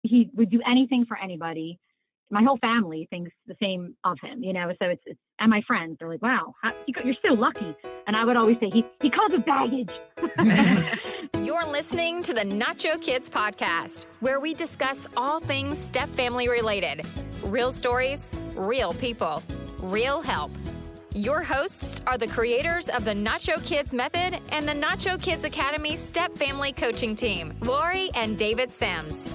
he would do anything for anybody. My whole family thinks the same of him, so it's and my friends, they're like, wow, you're so lucky. And I would always say, he comes with baggage. You're listening to the Nacho Kids Podcast, where we discuss all things step family related. Real stories, real people, real help. Your hosts are the creators of the Nacho Kids Method and the Nacho Kids Academy Step Family Coaching Team, Lori and David Sims.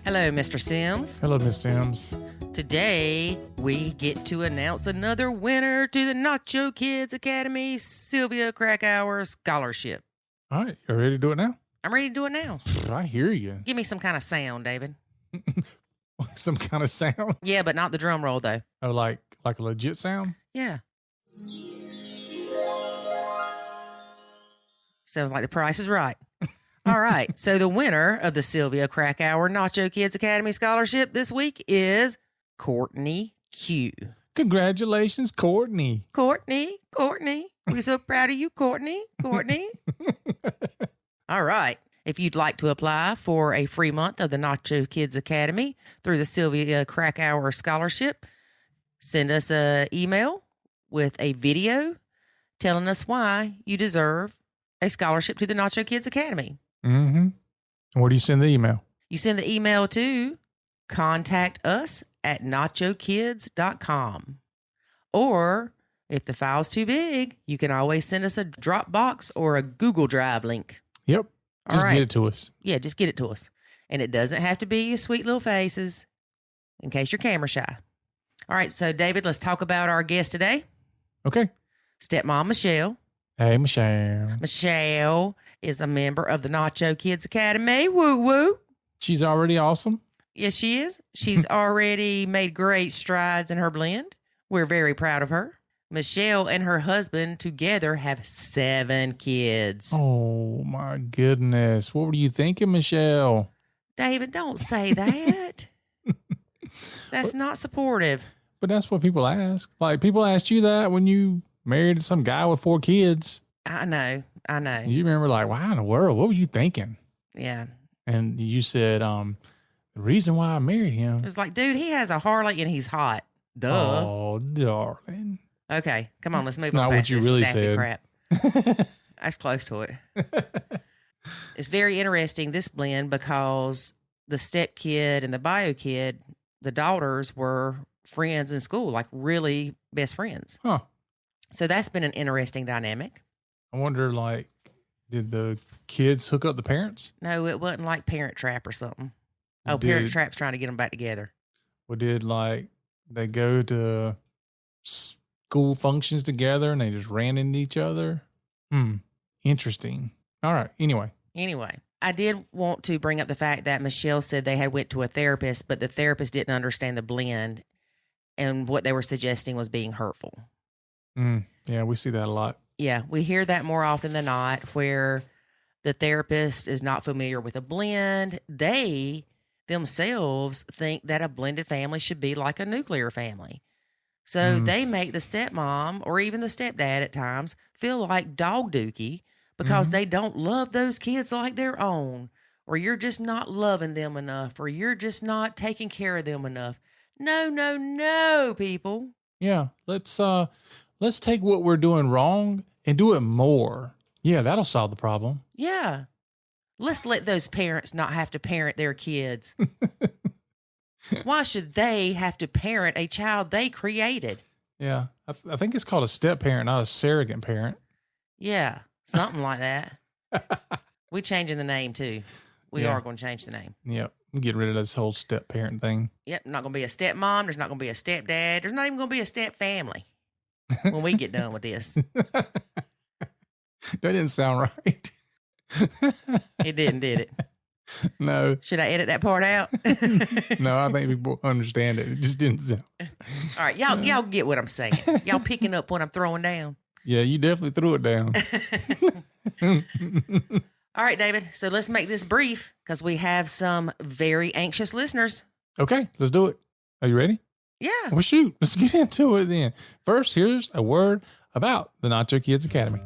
Hello, Mr. Sims. Hello, Miss Sims. Today, we get to announce another winner to the Nacho Kids Academy Sylvia Krakauer Scholarship. All right, you ready to do it now? I'm ready to do it now. I hear you. Give me some kind of sound, David. Some kind of sound? Yeah, but not the drum roll, though. Oh, like a legit sound? Yeah. Sounds like The Price is Right. All right. So the winner of the Sylvia Krakauer Nacho Kids Academy Scholarship this week is Courtney Q. Congratulations, Courtney. Courtney. We're so proud of you, Courtney. All right. If you'd like to apply for a free month of the Nacho Kids Academy through the Sylvia Krakauer Scholarship, send us an email with a video telling us why you deserve a scholarship to the Nacho Kids Academy. Mm-hmm. Where do you send the email? You send the email to contact@nachokids.com. Or if the file's too big, you can always send us a Dropbox or a Google Drive link. Yep. Just get it to us. Yeah, just get it to us. And it doesn't have to be your sweet little faces in case you're camera shy. All right, so David, let's talk about our guest today. Okay. Stepmom Michelle. Hey, Michelle. Michelle is a member of the Nacho Kids Academy. Woo woo. She's already awesome. Yes, she is. She's already made great strides in her blend. We're very proud of her. Michelle and her husband together have 7 kids. Oh, my goodness. What were you thinking, Michelle? David, don't say that. That's not supportive. But that's what people ask. Like, people asked you that when you married some guy with 4 kids. I know. You remember, like, wow, in the world, what were you thinking? Yeah. And you said, the reason why I married him. It's like, dude, he has a Harley and he's hot. Duh. Oh, darling. Okay, come on, let's move That's on not past what you this really sappy said. crap. That's close to it. It's very interesting, this blend, because the step kid and the bio kid, the daughters were friends in school, like really best friends. Huh. So that's been an interesting dynamic. I wonder, like, did the kids hook up the parents? No, it wasn't like Parent Trap or something. Oh, Parent Trap's trying to get them back together. Or did, like, they go to school functions together and they just ran into each other? Interesting. All right. Anyway, I did want to bring up the fact that Michelle said they had went to a therapist, but the therapist didn't understand the blend, and what they were suggesting was being hurtful. Yeah, we see that a lot. Yeah, we hear that more often than not, where the therapist is not familiar with a blend. They themselves think that a blended family should be like a nuclear family. So they make the stepmom or even the stepdad at times feel like dog dookie because they don't love those kids like their own, or you're just not loving them enough, or you're just not taking care of them enough. No, people. Yeah, let's take what we're doing wrong and do it more. Yeah, that'll solve the problem. Yeah. Let's let those parents not have to parent their kids. Why should they have to parent a child they created? Yeah, I think it's called a step parent, not a surrogate parent. Yeah, something like that. We're changing the name too. We are going to change the name. Yep, I'm getting rid of this whole step parent thing. Yep, not going to be a stepmom. There's not going to be a stepdad. There's not even going to be a step family when we get done with this. That didn't sound right. It didn't, did it? No. Should I edit that part out? No, I think people understand it. It just didn't sound. All right, y'all get what I'm saying. Y'all picking up what I'm throwing down. Yeah, you definitely threw it down. All right, David. So let's make this brief because we have some very anxious listeners. Okay, let's do it. Are you ready? Yeah. Well, shoot. Let's get into it then. First, here's a word about the Nacho Kids Academy.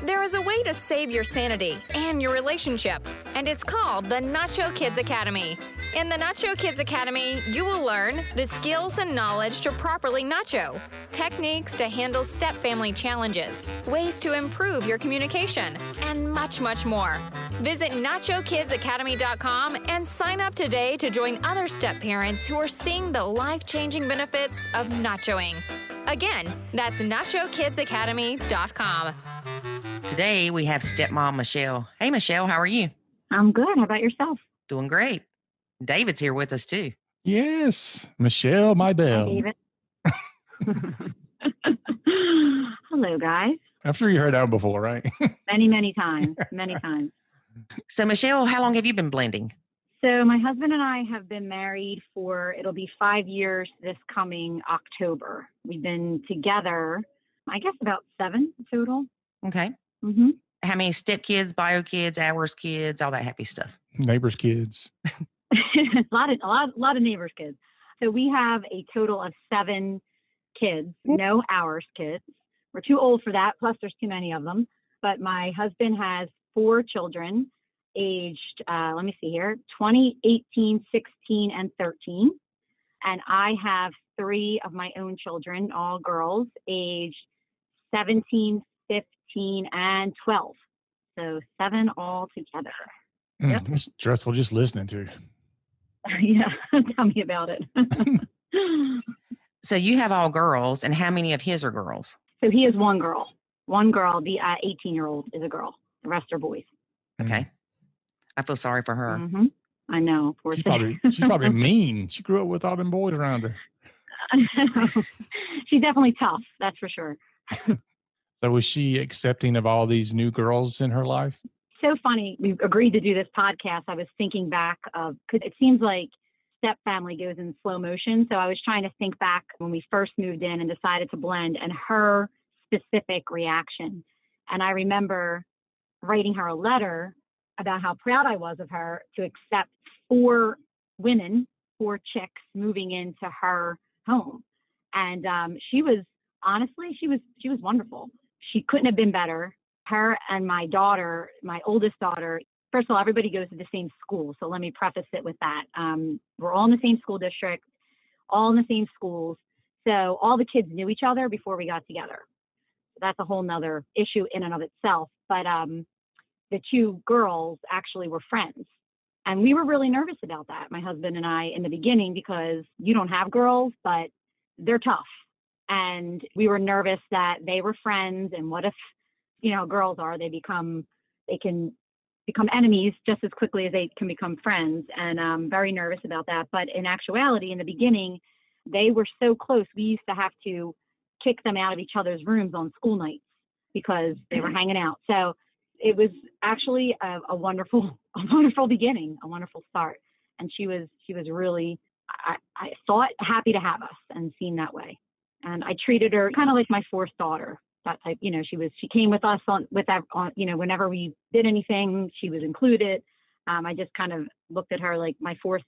There is a way to save your sanity and your relationship, and it's called the Nacho Kids Academy. In the Nacho Kids Academy, you will learn the skills and knowledge to properly nacho, techniques to handle step-family challenges, ways to improve your communication, and much, much more. Visit NachoKidsAcademy.com and sign up today to join other step parents who are seeing the life-changing benefits of nachoing. Again, that's NachoKidsAcademy.com. Today we have stepmom Michelle. Hey, Michelle, how are you? I'm good. How about yourself? Doing great. David's here with us too. Yes, Michelle, my Hi, bell. David. Hello, guys. I'm sure you heard that one before, right? Many, many times. Many times. So, Michelle, how long have you been blending? So my husband and I have been married it'll be 5 years this coming October. We've been together, I guess, about 7 total. Okay. Mm-hmm. How many step kids, bio kids, hours kids, all that happy stuff? Neighbors' kids. a lot of neighbors' kids. So we have a total of 7 kids, no ours kids. We're too old for that. Plus, there's too many of them. But my husband has 4 children, aged, 20, 18, 16, and 13. And I have 3 of my own children, all girls, aged 17, 15, and 12. So 7 all together. Yep. It's stressful just listening to. Yeah, tell me about it. So you have all girls, and how many of his are girls? So he is one girl. One girl, the 18-year-old is a girl. The rest are boys. Okay. I feel sorry for her. Mm-hmm. I know. Poor She's thing. probably mean. She grew up with all them boys around her. She's definitely tough. That's for sure. So was she accepting of all these new girls in her life? So funny. We agreed to do this podcast. I was thinking back because it seems like step family goes in slow motion. So I was trying to think back when we first moved in and decided to blend and her specific reaction. And I remember writing her a letter about how proud I was of her to accept 4 women, 4 chicks moving into her home. And she was wonderful. She couldn't have been better. Her and my daughter, my oldest daughter, first of all, everybody goes to the same school. So let me preface it with that. We're all in the same school district, all in the same schools. So all the kids knew each other before we got together. That's a whole nother issue in and of itself. But the 2 girls actually were friends. And we were really nervous about that, my husband and I, in the beginning, because you don't have girls, but they're tough. And we were nervous that they were friends. And what if, girls are, they can become enemies just as quickly as they can become friends. And I'm very nervous about that. But in actuality, in the beginning, they were so close. We used to have to kick them out of each other's rooms on school nights because they were hanging out. So it was actually a wonderful beginning, a wonderful start. And she was really, I thought, happy to have us and seen that way. And I treated her kind of like my 4th daughter, that type. She came with us whenever we did anything, she was included. I just kind of looked at her like my 4th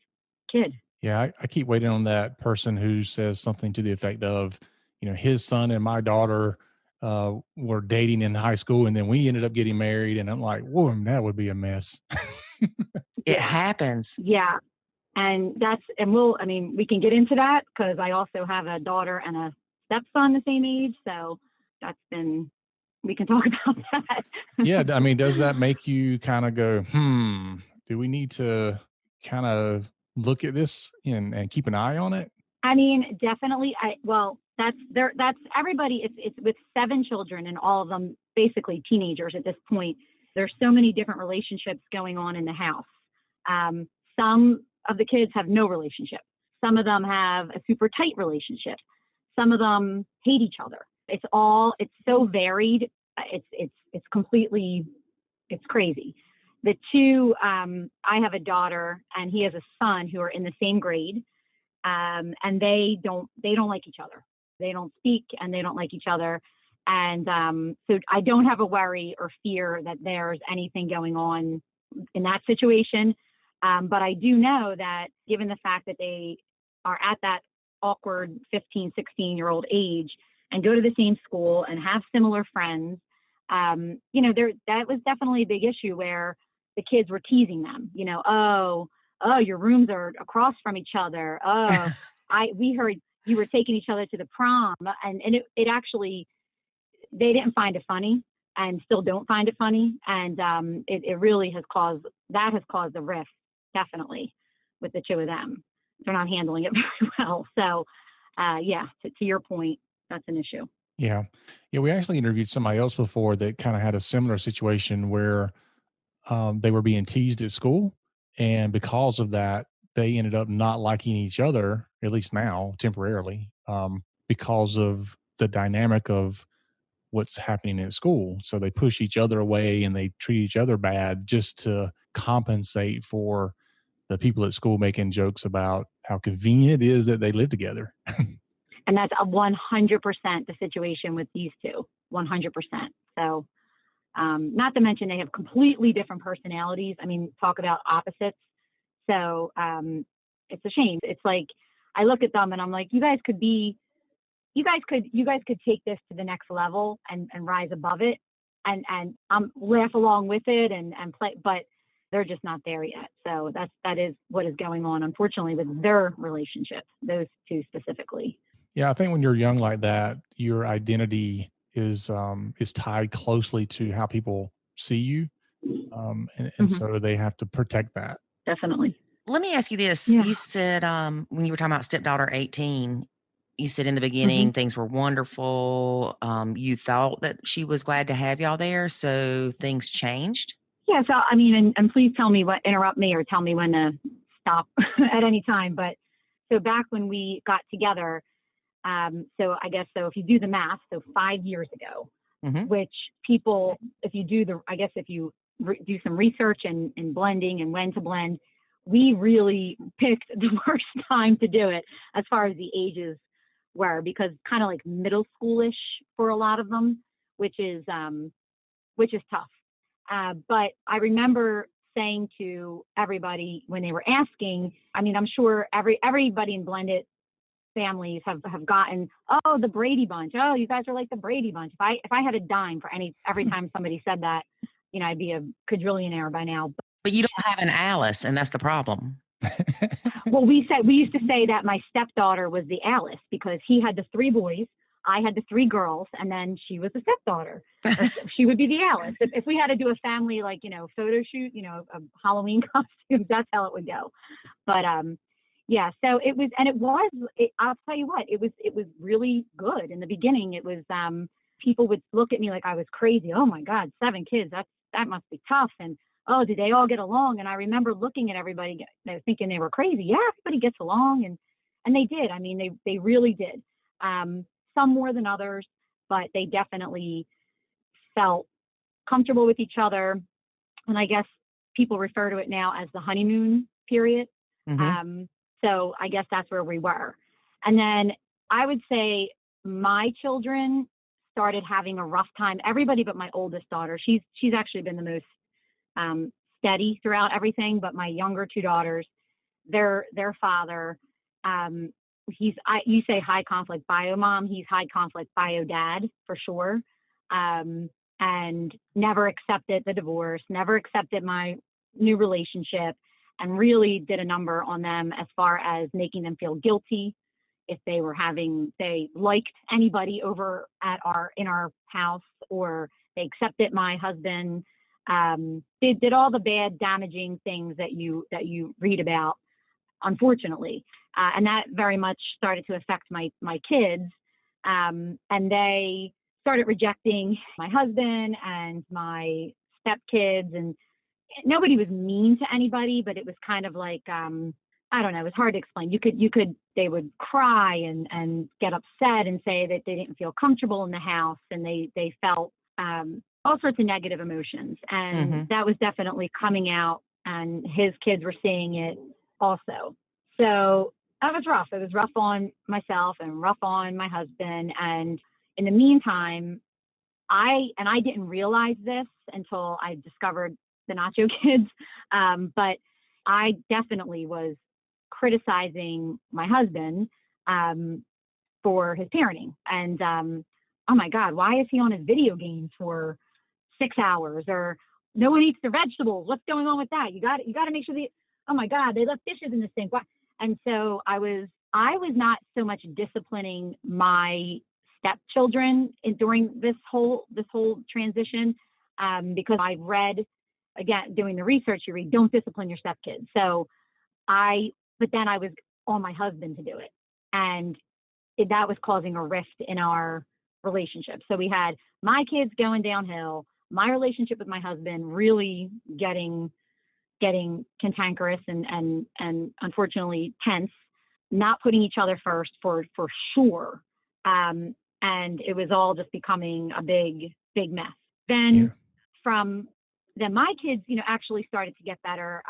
kid. Yeah, I keep waiting on that person who says something to the effect of, his son and my daughter were dating in high school and then we ended up getting married. And I'm like, whoa, that would be a mess. It happens. Yeah. And we can get into that because I also have a daughter and a stepson the same age. So we can talk about that. Yeah. I mean, does that make you kind of go, do we need to kind of look at this and keep an eye on it? I mean, definitely. That's everybody. It's with 7 children and all of them basically teenagers at this point. There's so many different relationships going on in the house. Some of the kids have no relationship. Some of them have a super tight relationship. Some of them hate each other. It's so varied. It's completely, it's crazy. The 2, I have a daughter and he has a son who are in the same grade. And they don't like each other. They don't speak and they don't like each other. And so I don't have a worry or fear that there's anything going on in that situation. But I do know that given the fact that they are at that awkward 15, 16-year-old age and go to the same school and have similar friends, that was definitely a big issue where the kids were teasing them, oh, your rooms are across from each other. Oh, we heard you were taking each other to the prom. And it actually, they didn't find it funny and still don't find it funny. And it really has caused a rift, definitely, with the two of them. They're not handling it very well. So, to your point, that's an issue. Yeah. Yeah. We actually interviewed somebody else before that kind of had a similar situation where they were being teased at school. And because of that, they ended up not liking each other, at least now, temporarily, because of the dynamic of what's happening at school. So they push each other away and they treat each other bad just to compensate for the people at school making jokes about how convenient it is that they live together. And that's 100% the situation with these two, 100%. So, not to mention they have completely different personalities. I mean, talk about opposites. So, it's a shame. It's like, I look at them and I'm like, you guys could take this to the next level and rise above it and laugh along with it and play, but they're just not there yet. So that is what is going on, unfortunately, with their relationship, those two specifically. Yeah, I think when you're young like that, your identity is tied closely to how people see you, and so they have to protect that. Definitely. Let me ask you this: Yeah. You said when you were talking about stepdaughter 18, you said in the beginning things were wonderful. You thought that she was glad to have y'all there, so things changed. Yeah. So I mean, and please interrupt me or tell me when to stop at any time. But so back when we got together. So if you do the math, so 5 years ago, which people, if you do do some research and blending and when to blend, we really picked the worst time to do it as far as the ages were, because kind of like middle schoolish for a lot of them, which is tough. But I remember saying to everybody when they were asking, I mean, I'm sure everybody in blended families have gotten, oh, the Brady Bunch. Oh, you guys are like the Brady Bunch. If I had a dime for every time somebody said that, I'd be a quadrillionaire by now. But you don't have an Alice, and that's the problem. Well, we used to say that my stepdaughter was the Alice because he had the 3 boys, I had the 3 girls, and then she was the stepdaughter. She would be the Alice. If we had to do a family photo shoot, a Halloween costume, that's how it would go. But yeah, so I'll tell you what, it was really good. In the beginning, it was, people would look at me like I was crazy. Oh my God, 7 kids, that must be tough. And, oh, did they all get along? And I remember looking at everybody, thinking they were crazy. Yeah, everybody gets along. And they did. I mean, they really did. Some more than others, but they definitely felt comfortable with each other. And I guess people refer to it now as the honeymoon period. So I guess that's where we were. And then I would say my children started having a rough time. Everybody but my oldest daughter. She's actually been the most steady throughout everything. But my younger 2 daughters, their father, you say high conflict bio mom. He's high conflict bio dad for sure. And never accepted the divorce, never accepted my new relationship, and really did a number on them as far as making them feel guilty if they liked anybody over in our house, or they accepted my husband. They did all the bad, damaging things that you read about, unfortunately. And that very much started to affect my kids. And they started rejecting my husband and my stepkids, and nobody was mean to anybody, but it was kind of like, I don't know, it was hard to explain. They would cry and get upset and say that they didn't feel comfortable in the house, and they felt all sorts of negative emotions. And that was definitely coming out, and his kids were seeing it also. So that was rough. It was rough on myself and rough on my husband. And in the meantime, I didn't realize this until I discovered the Nacho Kids. But I definitely was criticizing my husband for his parenting. And oh my God, why is he on his video games for 6 hours? Or no one eats their vegetables. What's going on with that? You got to make sure oh my God, they left dishes in the sink. Why? And so I was not so much disciplining my stepchildren during this whole transition, because I read, again, doing the research, you read, don't discipline your stepkids. But then I was on my husband to do it. And that was causing a rift in our relationship. So we had my kids going downhill, my relationship with my husband really getting cantankerous and unfortunately tense, not putting each other first for sure. And it was all just becoming a big mess. Then my kids, actually started to get better.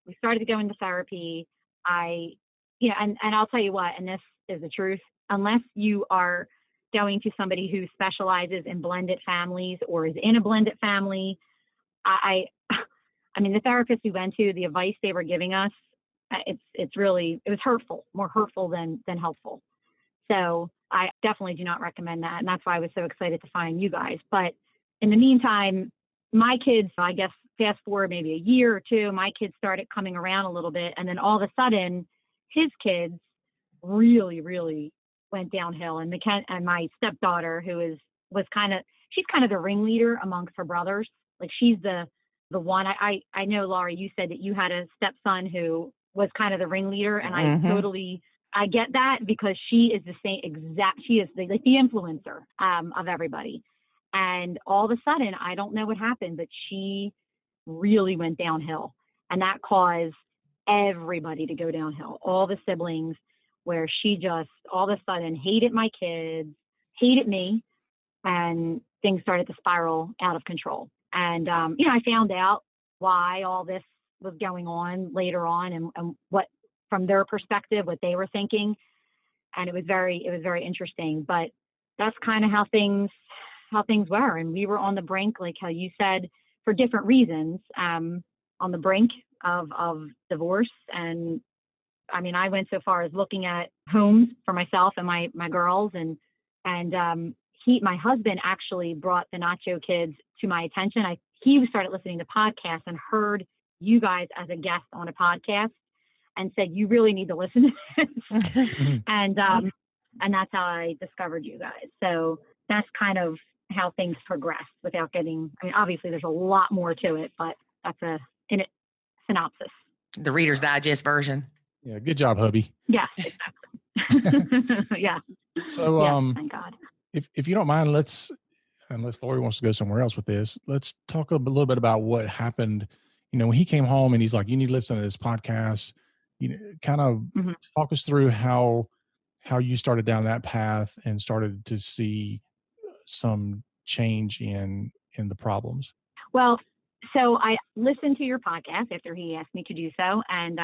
We started to go into therapy. And I'll tell you what, and this is the truth, unless you are going to somebody who specializes in blended families or is in a blended family, I mean, the therapist we went to, the advice they were giving us, it was hurtful, more hurtful than helpful. So I definitely do not recommend that. And that's why I was so excited to find you guys. But in the meantime, my kids, I guess, fast forward maybe a year or two, my kids started coming around a little bit. And then all of a sudden, his kids really, really went downhill. And my stepdaughter, she's kind of the ringleader amongst her brothers. Like, she's the one. I know, Laurie, you said that you had a stepson who was kind of the ringleader, and I get that, because she is the same exact. She is like the influencer of everybody. And all of a sudden, I don't know what happened, but she really went downhill, and that caused everybody to go downhill. All the siblings, where she just all of a sudden hated my kids, hated me, and things started to spiral out of control. And I found out why all this was going on later on, and what, from their perspective, what they were thinking. And it was very interesting. But that's kind of how things were. And we were on the brink, like how you said, for different reasons, on the brink of divorce. And I mean, I went so far as looking at homes for myself and my girls, and my husband actually brought the Nacho Kids to my attention. He started listening to podcasts and heard you guys as a guest on a podcast, and said, you really need to listen to this. And that's how I discovered you guys. So that's kind of how things progressed, without getting, I mean, obviously there's a lot more to it, but that's a synopsis. The Reader's Digest version. Yeah. Good job, hubby. Yeah, exactly. Yeah. So, thank God. If you don't mind, unless Laurie wants to go somewhere else with this, let's talk a little bit about what happened. When he came home and he's like, you need to listen to this podcast, kind of talk us through how you started down that path and started to see some change in the problems. Well, so I listened to your podcast after he asked me to do so. And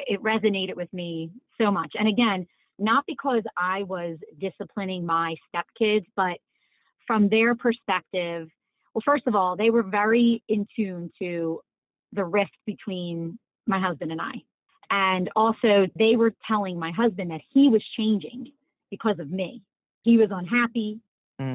it resonated with me so much. And again, not because I was disciplining my stepkids, but from their perspective, well, first of all, they were very in tune to the rift between my husband and I. And also, they were telling my husband that he was changing because of me. He was unhappy.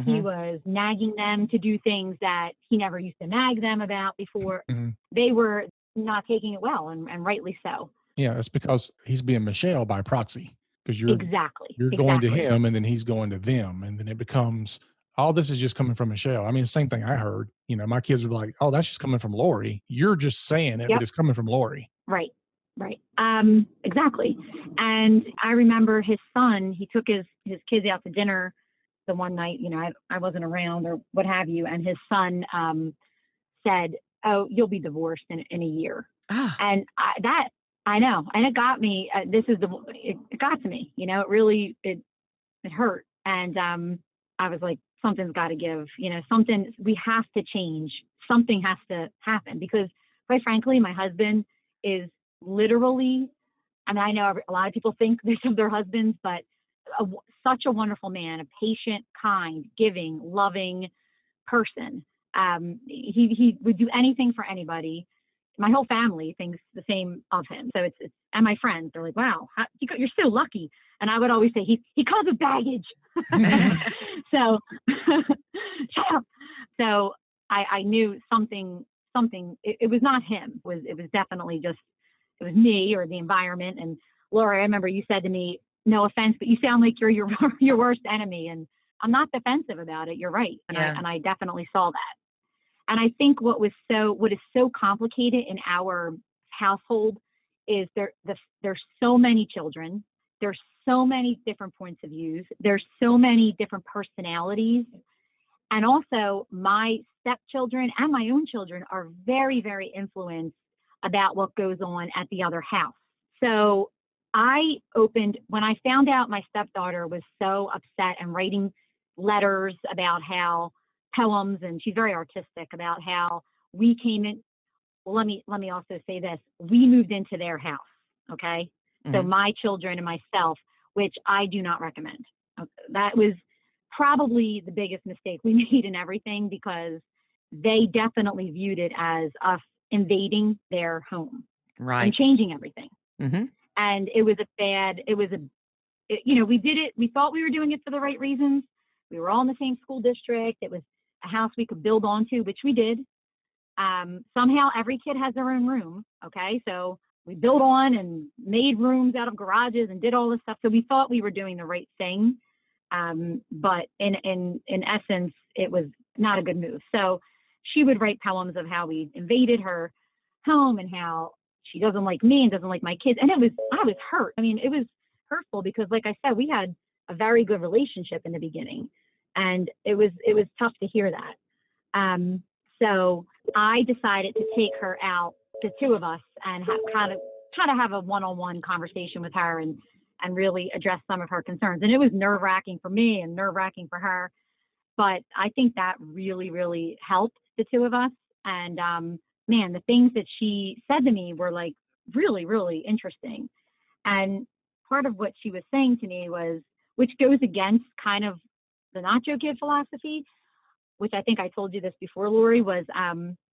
He was nagging them to do things that he never used to nag them about before. They were not taking it well, and rightly so. Yeah, that's because he's being Michelle by proxy. Because you're exactly going to him, and then he's going to them, and then it becomes, all this is just coming from Michelle. I mean, the same thing I heard. My kids were like, "Oh, that's just coming from Lori. You're just saying it, but it's coming from Lori." Right. Exactly. And I remember his son. He took his kids out to dinner the one night. I wasn't around or what have you, and his son said, "Oh, you'll be divorced in a year." And I know, and it got me. It got to me. It really it hurt, and I was like, something's got to give. Something, we have to change. Something has to happen, because, quite frankly, my husband is literally. I mean, I know a lot of people think this of their husbands, but such a wonderful man, a patient, kind, giving, loving person. He would do anything for anybody. My whole family thinks the same of him. So it's and my friends, they're like, wow, you're so lucky. And I would always say, he comes with baggage. So shut up. So I knew something, it was not him. It was definitely just, it was me or the environment. And Laura, I remember you said to me, no offense, but you sound like you're your your worst enemy. And I'm not defensive about it. You're right. And I definitely saw that. And I think what is so complicated in our household is there's so many children. There's so many different points of views. There's so many different personalities. And also my stepchildren and my own children are very, very influenced about what goes on at the other house. So when I found out my stepdaughter was so upset and writing letters about how poems, and she's very artistic, about how we came in. Well, let me also say this. We moved into their house. Okay. Mm-hmm. So my children and myself, which I do not recommend. That was probably the biggest mistake we made in everything, because they definitely viewed it as us invading their home, right, and changing everything. Mm-hmm. And we did it. We thought we were doing it for the right reasons. We were all in the same school district. It was a house we could build onto, which we did. Somehow every kid has their own room. Okay. So we built on and made rooms out of garages and did all this stuff. So we thought we were doing the right thing. But in essence, it was not a good move. So she would write poems of how we invaded her home and how she doesn't like me and doesn't like my kids. And I was hurt. I mean, it was hurtful because, like I said, we had a very good relationship in the beginning, and it was tough to hear that. So I decided to take her out, the two of us, and kind of have a one-on-one conversation with her and really address some of her concerns. And it was nerve-wracking for me and nerve-wracking for her. But I think that really, really helped the two of us. And man, the things that she said to me were like really, really interesting. And part of what she was saying to me was, which goes against kind of the Nacho Kid philosophy, which I think I told you this before, Lori, was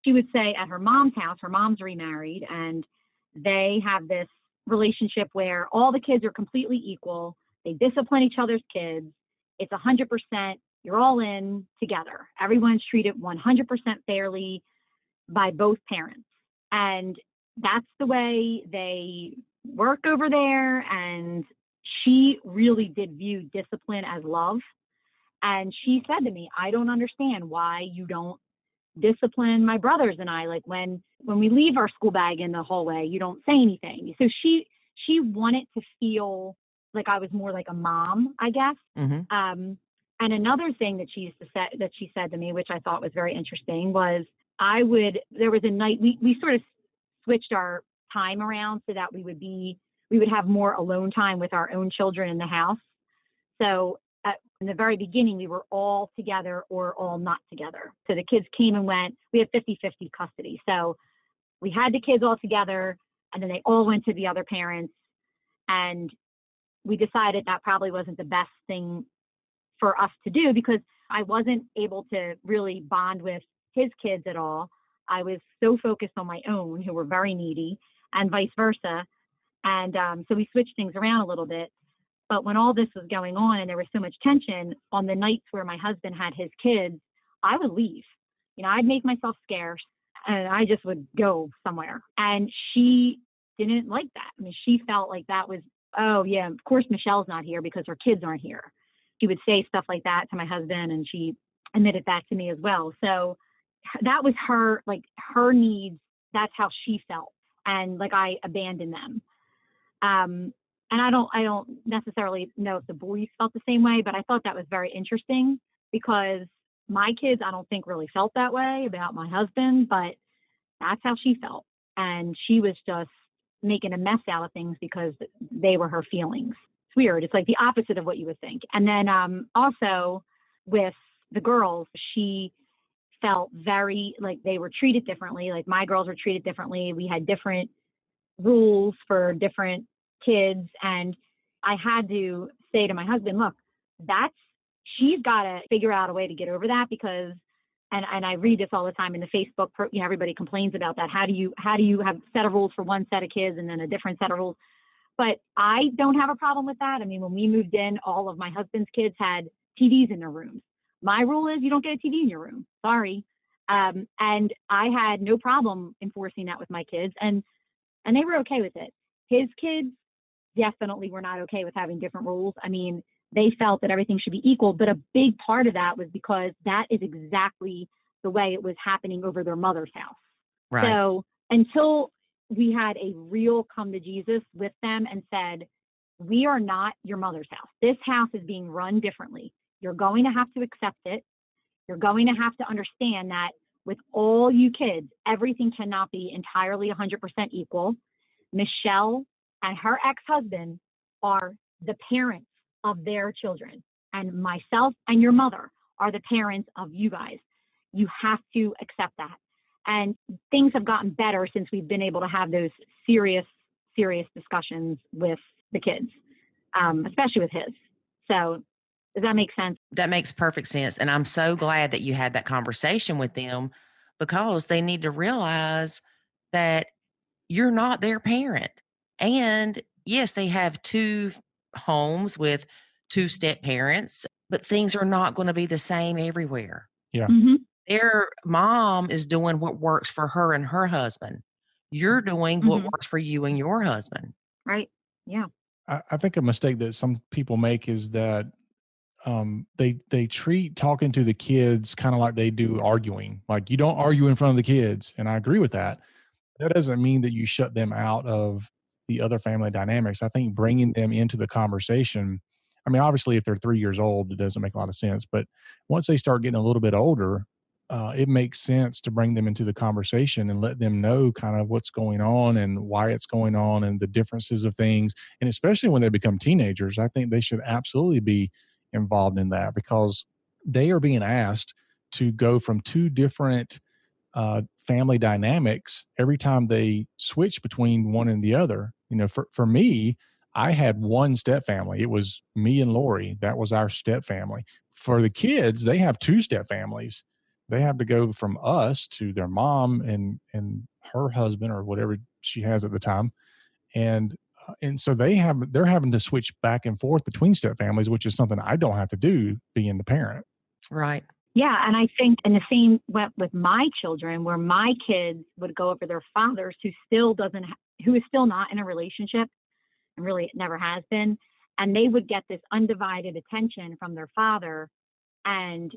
she would say at her mom's house, her mom's remarried, and they have this relationship where all the kids are completely equal. They discipline each other's kids. It's 100%. You're all in together. Everyone's treated 100% fairly by both parents. And that's the way they work over there. And she really did view discipline as love. And she said to me, I don't understand why you don't discipline my brothers and I. Like when we leave our school bag in the hallway, you don't say anything. So she wanted to feel like I was more like a mom, I guess. Mm-hmm. And another thing that she said to me, which I thought was very interesting, was there was a night we sort of switched our time around so that we would have more alone time with our own children in the house. So in the very beginning, we were all together or all not together. So the kids came and went. We had 50-50 custody. So we had the kids all together, and then they all went to the other parents. And we decided that probably wasn't the best thing for us to do, because I wasn't able to really bond with his kids at all. I was so focused on my own, who were very needy, and vice versa. And so we switched things around a little bit. But when all this was going on and there was so much tension, on the nights where my husband had his kids, I would leave. I'd make myself scarce and I just would go somewhere. And she didn't like that. I mean, she felt like that was, oh yeah, of course Michelle's not here because her kids aren't here. She would say stuff like that to my husband, and she admitted that to me as well. So that was her needs. That's how she felt. And like I abandoned them. And I don't necessarily know if the boys felt the same way, but I thought that was very interesting, because my kids, I don't think really felt that way about my husband, but that's how she felt. And she was just making a mess out of things because they were her feelings. It's weird. It's like the opposite of what you would think. And then also with the girls, she felt very like they were treated differently. Like my girls were treated differently. We had different rules for different kids. And I had to say to my husband, look, she's got to figure out a way to get over that, because, and I read this all the time in the Facebook, everybody complains about that. How do you have a set of rules for one set of kids and then a different set of rules? But I don't have a problem with that. I mean, when we moved in, all of my husband's kids had TVs in their rooms. My rule is you don't get a TV in your room. Sorry. And I had no problem enforcing that with my kids. And and they were okay with it. His kids definitely were not okay with having different rules. I mean, they felt that everything should be equal, but a big part of that was because that is exactly the way it was happening over their mother's house. Right. So until we had a real come to Jesus with them and said, we are not your mother's house. This house is being run differently. You're going to have to accept it. You're going to have to understand that with all you kids, everything cannot be entirely 100% equal. Michelle and her ex-husband are the parents of their children, and myself and your mother are the parents of you guys. You have to accept that. And things have gotten better since we've been able to have those serious discussions with the kids, especially with his. So does that make sense? That makes perfect sense. And I'm so glad that you had that conversation with them, because they need to realize that you're not their parent. And yes, they have two homes with two step parents, but things are not going to be the same everywhere. Yeah. Mm-hmm. Their mom is doing what works for her and her husband. You're doing what works for you and your husband. Right. Yeah. I think a mistake that some people make is that they treat talking to the kids kind of like they do arguing. Like, you don't argue in front of the kids. And I agree with that. That doesn't mean that you shut them out of the other family dynamics. I think bringing them into the conversation, I mean, obviously if they're 3 years old, it doesn't make a lot of sense, but once they start getting a little bit older, it makes sense to bring them into the conversation and let them know kind of what's going on and why it's going on and the differences of things. And especially when they become teenagers, I think they should absolutely be involved in that, because they are being asked to go from two different family dynamics every time they switch between one and the other. You know, for me, I had one step family. It was me and Lori. That was our step family. For the kids, they have two step families. They have to go from us to their mom and her husband or whatever she has at the time. And so they're having to switch back and forth between step families, which is something I don't have to do being the parent. Right. Yeah. And I think, and the same went with my children, where my kids would go over their fathers who is still not in a relationship, and really never has been. And they would get this undivided attention from their father and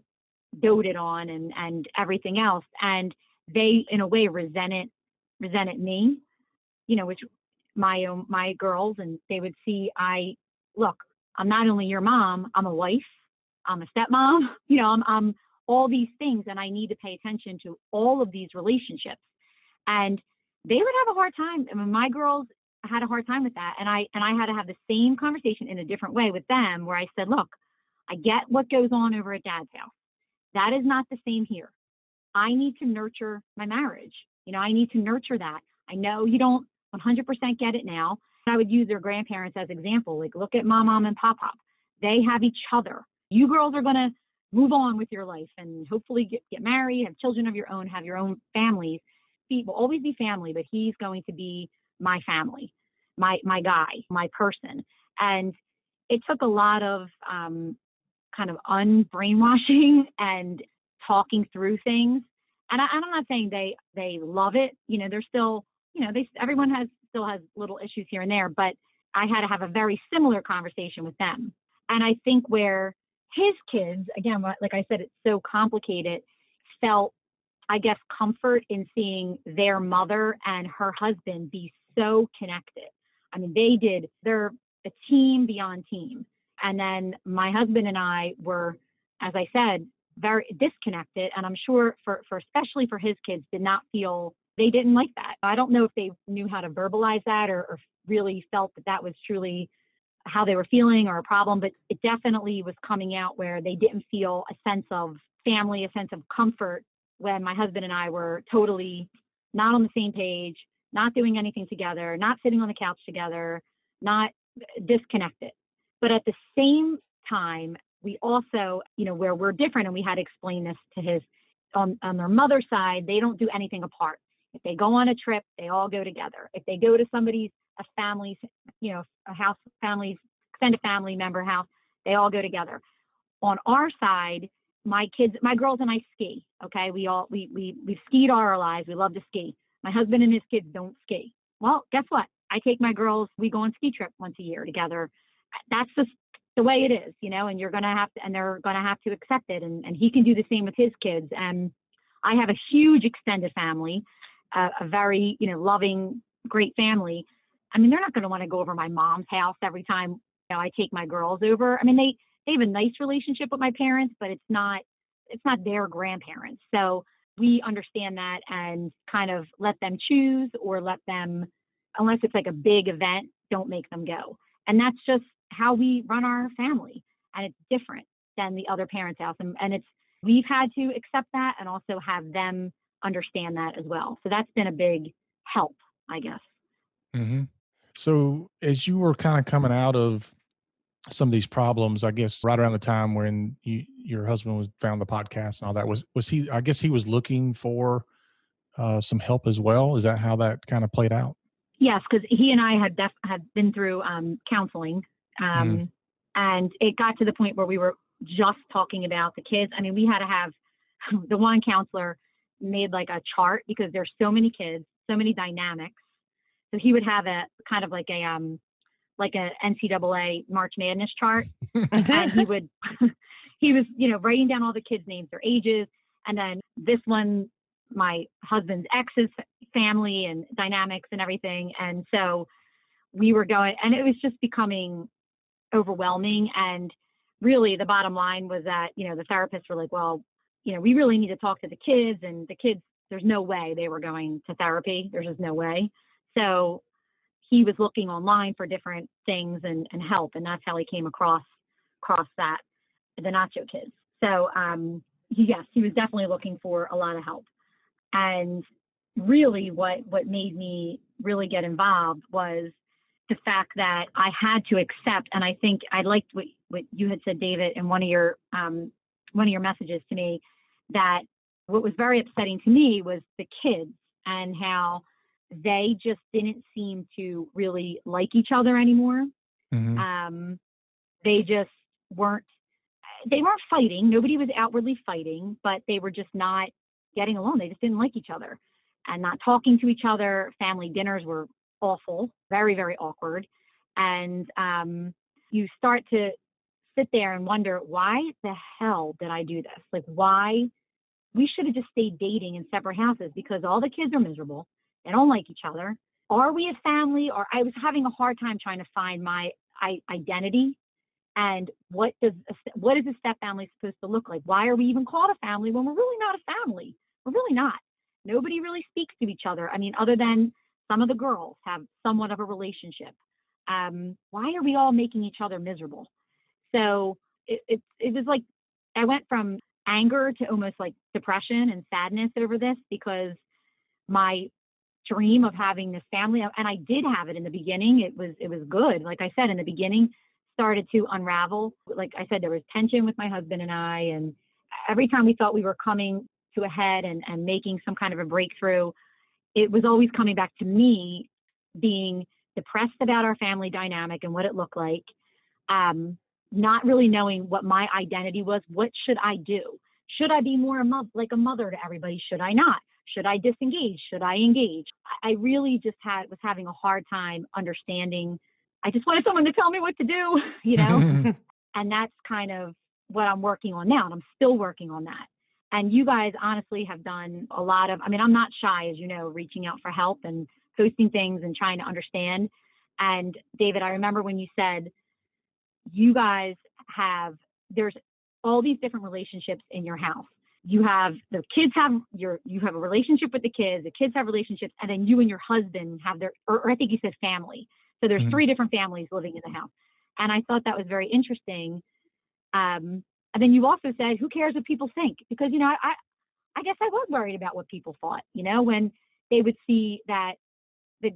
doted on and everything else. And they, in a way, resented me, you know, which my girls, and they would see, look, I'm not only your mom, I'm a wife, I'm a stepmom, you know, I'm all these things, and I need to pay attention to all of these relationships. And they would have a hard time. I mean, my girls had a hard time with that. And I had to have the same conversation in a different way with them, where I said, look, I get what goes on over at Dad's house. That is not the same here. I need to nurture my marriage. You know, I need to nurture that. I know you don't 100% get it now. I would use their grandparents as example. Like, look at Mom and Pop. They have each other. You girls are going to move on with your life and hopefully get married, have children of your own, have your own families. He will always be family, but he's going to be my family, my guy, my person. And it took a lot of kind of unbrainwashing and talking through things. And I'm not saying they love it. You know, they're still, you know, everyone still has little issues here and there, but I had to have a very similar conversation with them. And I think where his kids, again, like I said, it's so complicated, felt, I guess, comfort in seeing their mother and her husband be so connected. I mean, they're a team beyond team. And then my husband and I were, as I said, very disconnected. And I'm sure for especially for his kids, they didn't like that. I don't know if they knew how to verbalize that or really felt that was truly how they were feeling or a problem, but it definitely was coming out where they didn't feel a sense of family, a sense of comfort when my husband and I were totally not on the same page, not doing anything together, not sitting on the couch together, not disconnected. But at the same time, we also, you know, where we're different, and we had to explain this to his, on their mother's side, they don't do anything apart. If they go on a trip, they all go together. If they go to a family's, you know, a house, family's, extended family member house, they all go together. On our side, my girls and I ski. Okay. We've skied all our lives. We love to ski. My husband and his kids don't ski. well, guess what? I take my girls, we go on ski trip once a year together. That's just the way it is, and you're going to have to, and they're going to have to accept it. And he can do the same with his kids. And I have a huge extended family, a very, loving, great family. I mean, they're not going to want to go over my mom's house every time, I take my girls over. I mean, they have a nice relationship with my parents, but it's not their grandparents. So we understand that and kind of let them choose, or let them, unless it's like a big event, don't make them go. And that's just how we run our family. And it's different than the other parents' house. And we've had to accept that and also have them understand that as well. So that's been a big help, I guess. Mm-hmm. So as you were kind of coming out of some of these problems, I guess right around the time when your husband found the podcast and all that, was he, I guess he was looking for some help as well. Is that how that kind of played out? Yes, because he and I had been through counseling, and it got to the point where we were just talking about the kids. I mean, we had to have the one counselor made like a chart because there's so many kids, so many dynamics. So he would have a kind of like a NCAA March Madness chart, and he was writing down all the kids' names, their ages, and then this one, my husband's ex's family and dynamics and everything. And so we were going, and it was just becoming overwhelming. And really the bottom line was that, the therapists were like, well, we really need to talk to the kids, and the kids, there's no way they were going to therapy. There's just no way. So he was looking online for different things and help. And that's how he came across that, the Nacho Kids. So, yes, he was definitely looking for a lot of help. And really what made me really get involved was the fact that I had to accept, and I think I liked what you had said, David, in one of your messages to me, that what was very upsetting to me was the kids and how they just didn't seem to really like each other anymore. Mm-hmm. They just weren't fighting. Nobody was outwardly fighting, but they were just not getting along. They just didn't like each other and not talking to each other. Family dinners were awful, very, very awkward. And you start to sit there and wonder, why the hell did I do this? Like, why? We should have just stayed dating in separate houses, because all the kids are miserable. They don't like each other. Are we a family? Or I was having a hard time trying to find my identity. And what is a step family supposed to look like? Why are we even called a family when we're really not a family? We're really not. Nobody really speaks to each other. I mean, other than some of the girls have somewhat of a relationship. Why are we all making each other miserable? So it was like, I went from anger to almost like depression and sadness over this, because my dream of having this family, and I did have it in the beginning. It was good. Like I said, in the beginning, started to unravel. Like I said, there was tension with my husband and I, and every time we thought we were coming to a head and making some kind of a breakthrough, it was always coming back to me being depressed about our family dynamic and what it looked like, not really knowing what my identity was. What should I do? Should I be more like a mother to everybody? Should I not? Should I disengage? Should I engage? I really just was having a hard time understanding. I just wanted someone to tell me what to do, and that's kind of what I'm working on now. And I'm still working on that. And you guys honestly have done a lot of, I'm not shy, as you know, reaching out for help and posting things and trying to understand. And David, I remember when you said you guys there's all these different relationships in your house. You have the kids you have a relationship with the kids have relationships, and then you and your husband have or I think you said family. So there's 3 different families living in the house. And I thought that was very interesting. And then you also said, who cares what people think? Because, I guess I was worried about what people thought, when they would see that the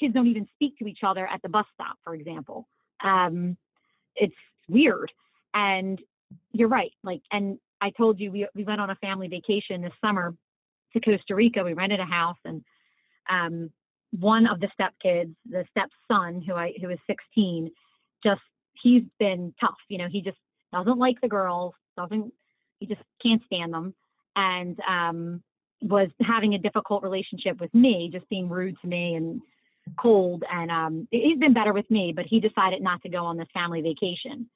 kids don't even speak to each other at the bus stop, for example. It's weird. And you're right. And I told you, we went on a family vacation this summer to Costa Rica. We rented a house, and one of the stepkids, the stepson, who is 16, he's been tough. He just doesn't like the girls, he just can't stand them. And was having a difficult relationship with me, just being rude to me and cold. And he's been better with me, but he decided not to go on this family vacation.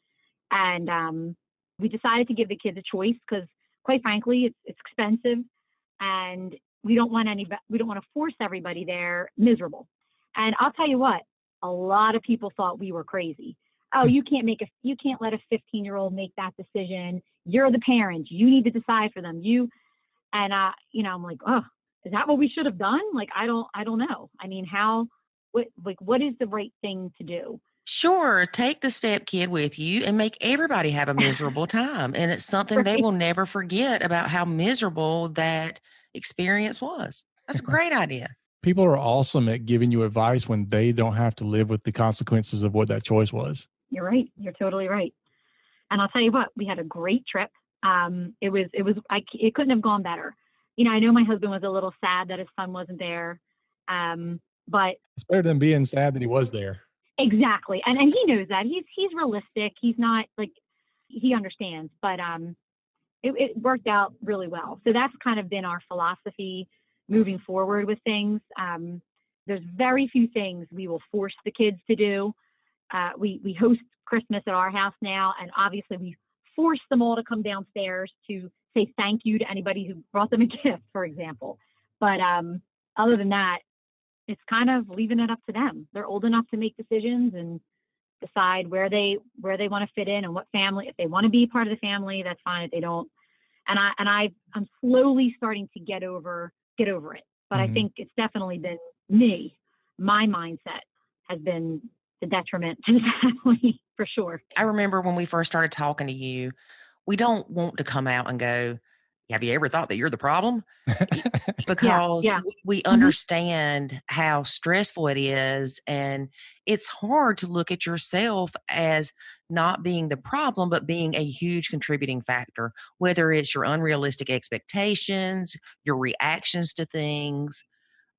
And we decided to give the kids a choice because, quite frankly, it's expensive, and we don't want to force everybody there miserable. And I'll tell you what, a lot of people thought we were crazy. Oh, you can't let a 15-year-old make that decision. You're the parents. You need to decide for them. I'm like, oh, is that what we should have done? Like, I don't know. I mean, what is the right thing to do? Sure, take the step kid with you and make everybody have a miserable time. And it's something they will never forget about how miserable that experience was. That's a great idea. People are awesome at giving you advice when they don't have to live with the consequences of what that choice was. You're right. You're totally right. And I'll tell you what, we had a great trip. It couldn't have gone better. I know my husband was a little sad that his son wasn't there. But it's better than being sad that he was there. Exactly. And he knows that. He's realistic. He's not like, he understands, but it worked out really well. So that's kind of been our philosophy moving forward with things. There's very few things we will force the kids to do. We host Christmas at our house now, and obviously we force them all to come downstairs to say thank you to anybody who brought them a gift, for example. But other than that, it's kind of leaving it up to them. They're old enough to make decisions and decide where they want to fit in and what family. If they want to be part of the family, that's fine. If they don't, and I'm slowly starting to get over it. But I think it's definitely been me. My mindset has been the detriment to the family for sure. I remember when we first started talking to you, we don't want to come out and go, have you ever thought that you're the problem? Because we understand how stressful it is. And it's hard to look at yourself as not being the problem, but being a huge contributing factor, whether it's your unrealistic expectations, your reactions to things,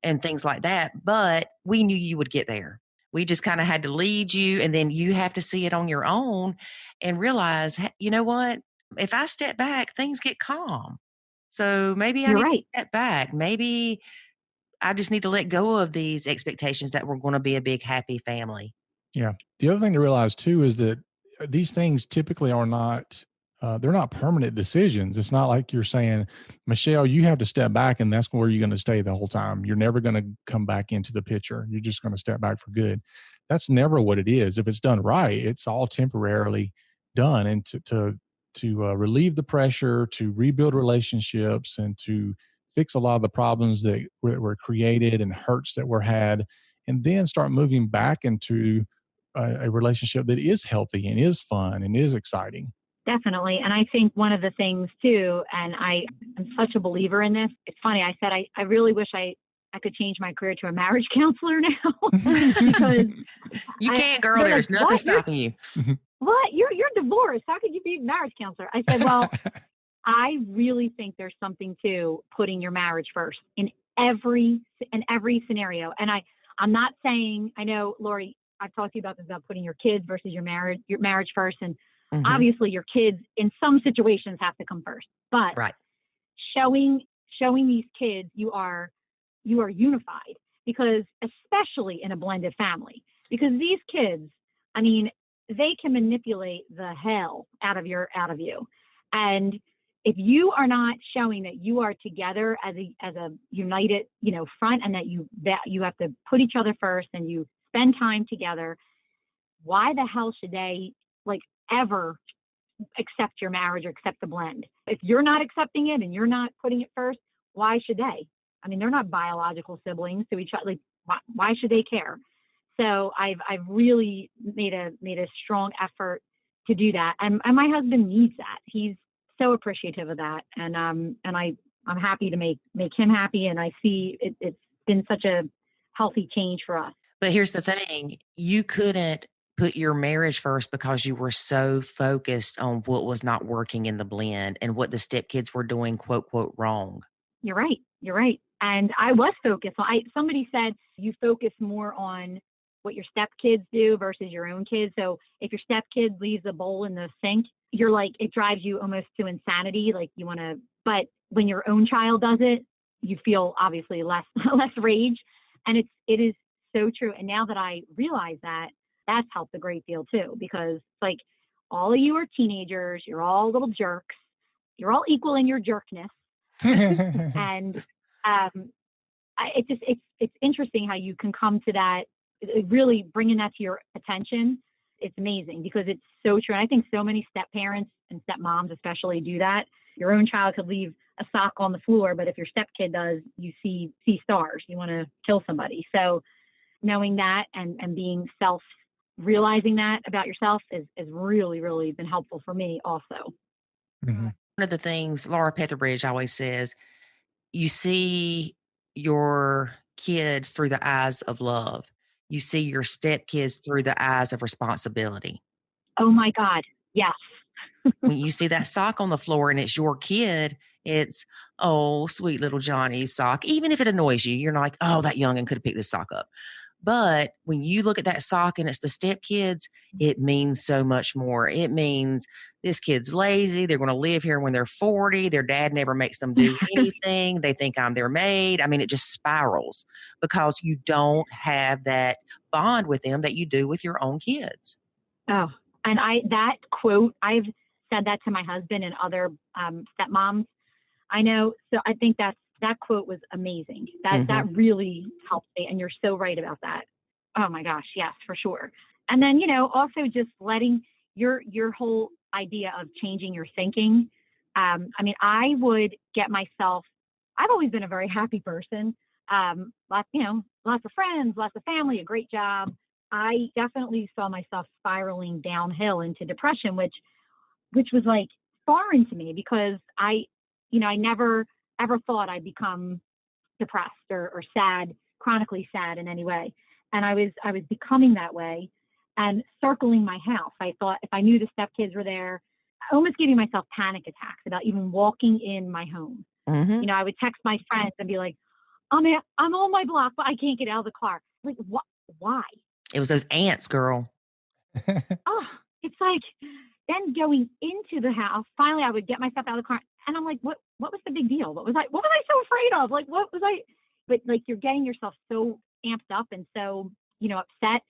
and things like that. But we knew you would get there. We just kind of had to lead you, and then you have to see it on your own and realize, you know what? If I step back, things get calm. So maybe I need to step back. Maybe I just need to let go of these expectations that we're going to be a big, happy family. Yeah. The other thing to realize too is that these things typically are not, they're not permanent decisions. It's not like you're saying, Michelle, you have to step back and that's where you're going to stay the whole time. You're never going to come back into the picture. You're just going to step back for good. That's never what it is. If it's done right, it's all temporarily done. And to relieve the pressure, to rebuild relationships, and to fix a lot of the problems that were created and hurts that were had, and then start moving back into a relationship that is healthy and is fun and is exciting. Definitely. And I think one of the things too, and I'm such a believer in this, it's funny, I said I really wish I could change my career to a marriage counselor now. Because you can't, girl. There's nothing stopping you. What? You're divorced. How could you be a marriage counselor? I said, well, I really think there's something to putting your marriage first in every scenario. And I'm not saying, I know, Lori, I've talked to you about this, about putting your kids versus your marriage first. And obviously your kids in some situations have to come first, but showing these kids you are unified, because especially in a blended family, because these kids, I mean, they can manipulate the hell out of you. And if you are not showing that you are together as a united, front, and that you have to put each other first and you spend time together, why the hell should they ever accept your marriage or accept the blend? If you're not accepting it and you're not putting it first, why should they? I mean, they're not biological siblings to each other. Why should they care? So I've really made a strong effort to do that, and my husband needs that. He's so appreciative of that, and I'm happy to make him happy, and I see it's been such a healthy change for us. But here's the thing: you couldn't put your marriage first because you were so focused on what was not working in the blend and what the stepkids were doing, quote, quote, wrong. You're right. And I was focused. Somebody said you focus more on what your stepkids do versus your own kids. So if your stepkid leaves a bowl in the sink, you're like, it drives you almost to insanity. Like you want to, but when your own child does it, you feel obviously less rage. And it is so true. And now that I realize that, that's helped a great deal too, because it's like all of you are teenagers. You're all little jerks. You're all equal in your jerkness. And it's interesting how you can come to that, really bringing that to your attention. It's amazing because it's so true. And I think so many step parents and stepmoms especially do that. Your own child could leave a sock on the floor, but if your step kid does, you see stars. You want to kill somebody. So knowing that and being realizing that about yourself is really, really been helpful for me also. Mm-hmm. One of the things Laura Petherbridge always says, you see your kids through the eyes of love. You see your stepkids through the eyes of responsibility. Oh my God. Yes. When you see that sock on the floor and it's your kid, it's, oh, sweet little Johnny's sock. Even if it annoys you, you're like, oh, that youngin' could have picked this sock up. But when you look at that sock and it's the stepkids, it means so much more. It means this kid's lazy. They're going to live here when they're 40. Their dad never makes them do anything. They think I'm their maid. I mean, it just spirals because you don't have that bond with them that you do with your own kids. Oh, and that quote, I've said that to my husband and other stepmoms I know. So I think that quote was amazing. That really helped me. And you're so right about that. Oh my gosh. Yes, for sure. And then, also just letting your whole idea of changing your thinking. I mean, I would get myself, I've always been a very happy person. Lots of friends, lots of family, a great job. I definitely saw myself spiraling downhill into depression, which was like foreign to me because I never ever thought I'd become depressed or sad, chronically sad in any way. And I was becoming that way and circling my house. I thought if I knew the stepkids were there, almost giving myself panic attacks about even walking in my home. Mm-hmm. I would text my friends and be like, I'm on my block, but I can't get out of the car. Like, what? Why? It was those ants, girl. Oh, it's like then going into the house, finally I would get myself out of the car and I'm like, what was the big deal? What was I so afraid of? Like, what was I, but like, you're getting yourself so amped up and so, upset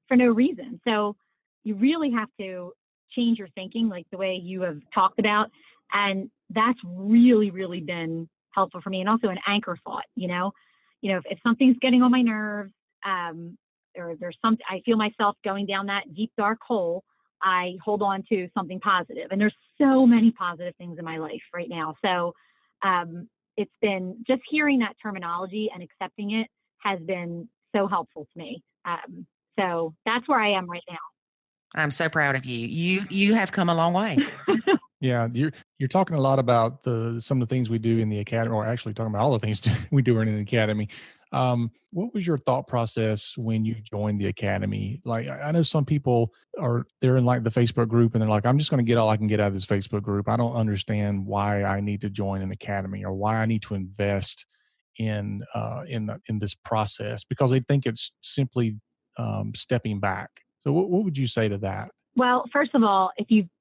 for no reason. So you really have to change your thinking, like the way you have talked about. And that's really, really been helpful for me. And also an anchor thought, if something's getting on my nerves, or there's something, I feel myself going down that deep, dark hole, I hold on to something positive. And there's so many positive things in my life right now. So it's been just hearing that terminology and accepting it has been so helpful to me. So that's where I am right now. I'm so proud of you. You have come a long way. Yeah, you're talking a lot about some of the things we do in the academy, or actually talking about all the things we do in the academy. What was your thought process when you joined the academy? Like, I know some people they're in like the Facebook group and they're like, I'm just going to get all I can get out of this Facebook group. I don't understand why I need to join an academy or why I need to invest in this process, because they think it's simply stepping back. So what would you say to that? Well, first of all,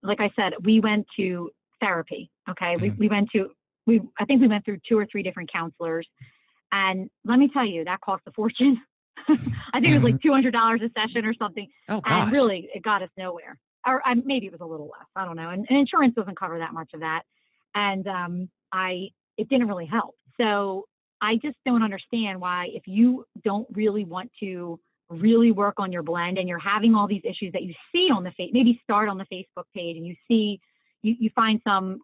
like I said, we went to therapy. Okay. Mm-hmm. I think we went through 2 or 3 different counselors. And let me tell you, that cost a fortune. I think it was like $200 a session or something. Oh, gosh. And really, it got us nowhere. Or maybe it was a little less. I don't know. And insurance doesn't cover that much of that. And it didn't really help. So I just don't understand why, if you don't really want to really work on your blend and you're having all these issues that you see on maybe start on the Facebook page and you find some,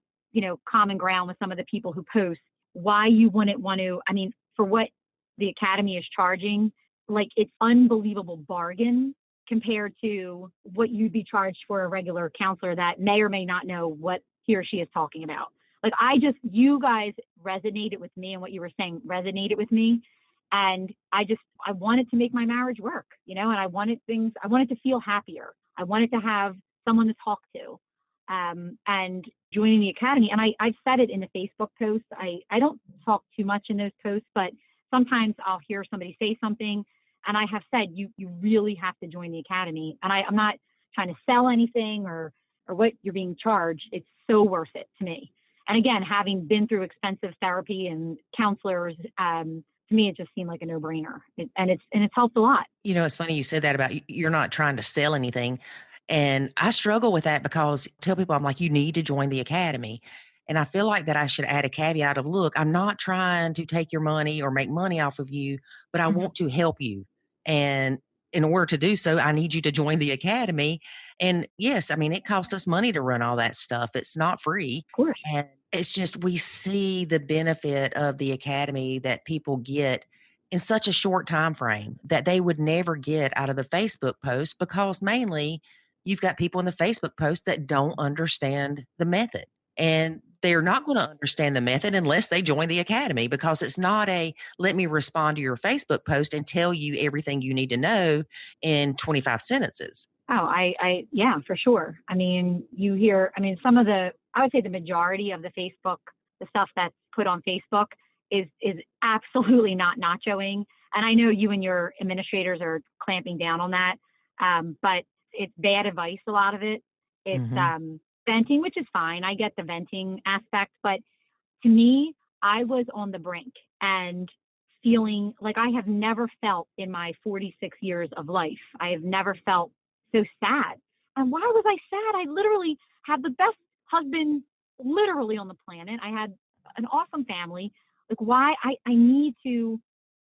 common ground with some of the people who post, why you wouldn't want to, I mean, for what the academy is charging, like it's unbelievable bargain compared to what you'd be charged for a regular counselor that may or may not know what he or she is talking about. Like you guys resonated with me, and what you were saying resonated with me. And I wanted to make my marriage work, and I wanted to feel happier. I wanted to have someone to talk to, and joining the academy. And I've said it in the Facebook posts. I don't talk too much in those posts, but sometimes I'll hear somebody say something, and I have said, you really have to join the academy. And I'm not trying to sell anything or what you're being charged. It's so worth it to me. And again, having been through expensive therapy and counselors, to me, it just seemed like a no-brainer. And it's helped a lot. You know, it's funny you said that about you're not trying to sell anything. And I struggle with that because I tell people, I'm like, you need to join the academy. And I feel like that I should add a caveat of, look, I'm not trying to take your money or make money off of you, but I want to help you. And in order to do so, I need you to join the academy. And yes, I mean, it costs us money to run all that stuff. It's not free. Of course. And it's just, we see the benefit of the academy that people get in such a short time frame that they would never get out of the Facebook post, because mainly you've got people in the Facebook post that don't understand the method. And they're not going to understand the method unless they join the academy, because it's not a let me respond to your Facebook post and tell you everything you need to know in 25 sentences. Oh, yeah, for sure. I mean, I would say the majority of the stuff that's put on Facebook is absolutely not nachoing. And I know you and your administrators are clamping down on that. But it's bad advice, a lot of it. It's venting, which is fine. I get the venting aspect. But to me, I was on the brink and feeling like I have never felt in my 46 years of life. I have never felt so sad. And why was I sad? I literally had the best husband literally on the planet. I had an awesome family. Like, why I need to,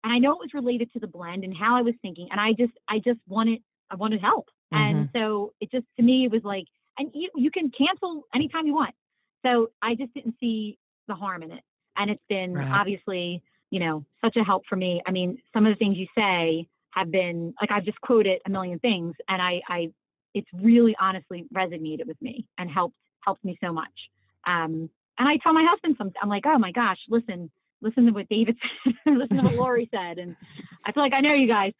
and I know it was related to the blend and how I was thinking. And I wanted help. And so it just, to me, it was like, and you can cancel anytime you want. So I just didn't see the harm in it. And it's been obviously, such a help for me. I mean, some of the things you say have been like, I've just quoted a million things, and it's really honestly resonated with me and helped me so much. And I tell my husband I'm like, oh my gosh, listen to what David said, listen to what Lori said. And I feel like I know you guys.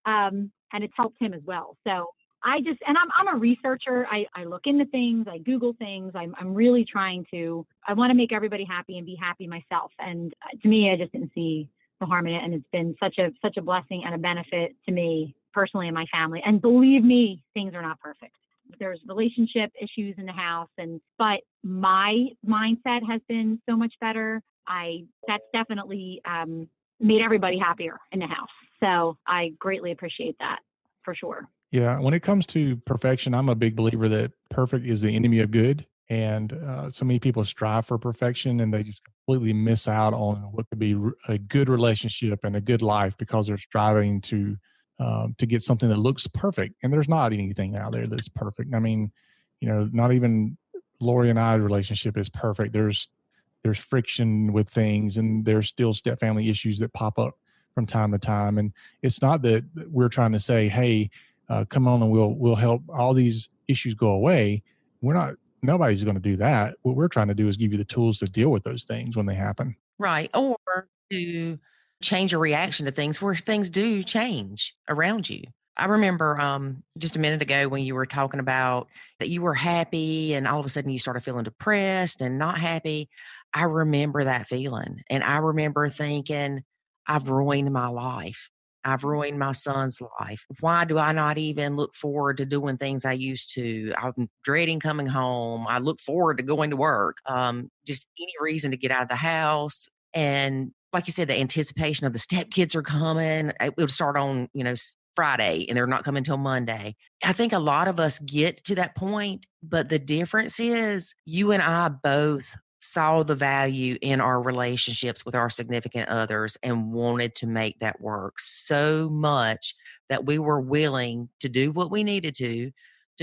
And it's helped him as well. So I'm a researcher. I look into things, I Google things. I'm really I want to make everybody happy and be happy myself. And to me, I just didn't see the harm in it. And it's been such a blessing and a benefit to me personally and my family. And believe me, things are not perfect. There's relationship issues in the house, but my mindset has been so much better. That's definitely made everybody happier in the house. So I greatly appreciate that, for sure. Yeah. When it comes to perfection, I'm a big believer that perfect is the enemy of good. And so many people strive for perfection, and they just completely miss out on what could be a good relationship and a good life because they're striving to get something that looks perfect. And there's not anything out there that's perfect. I mean, not even Lori and I's relationship is perfect. There's friction with things, and there's still step family issues that pop up from time to time. And it's not that we're trying to say, hey, come on and we'll help all these issues go away. Nobody's going to do that. What we're trying to do is give you the tools to deal with those things when they happen. Right. Or to change your reaction to things where things do change around you. I remember just a minute ago when you were talking about that you were happy and all of a sudden you started feeling depressed and not happy. I remember that feeling. And I remember thinking, I've ruined my life. I've ruined my son's life. Why do I not even look forward to doing things I used to? I'm dreading coming home. I look forward to going to work. Just any reason to get out of the house. And like you said, the anticipation of the stepkids are coming. It would start on, Friday, and they're not coming till Monday. I think a lot of us get to that point, but the difference is you and I both saw the value in our relationships with our significant others and wanted to make that work so much that we were willing to do what we needed to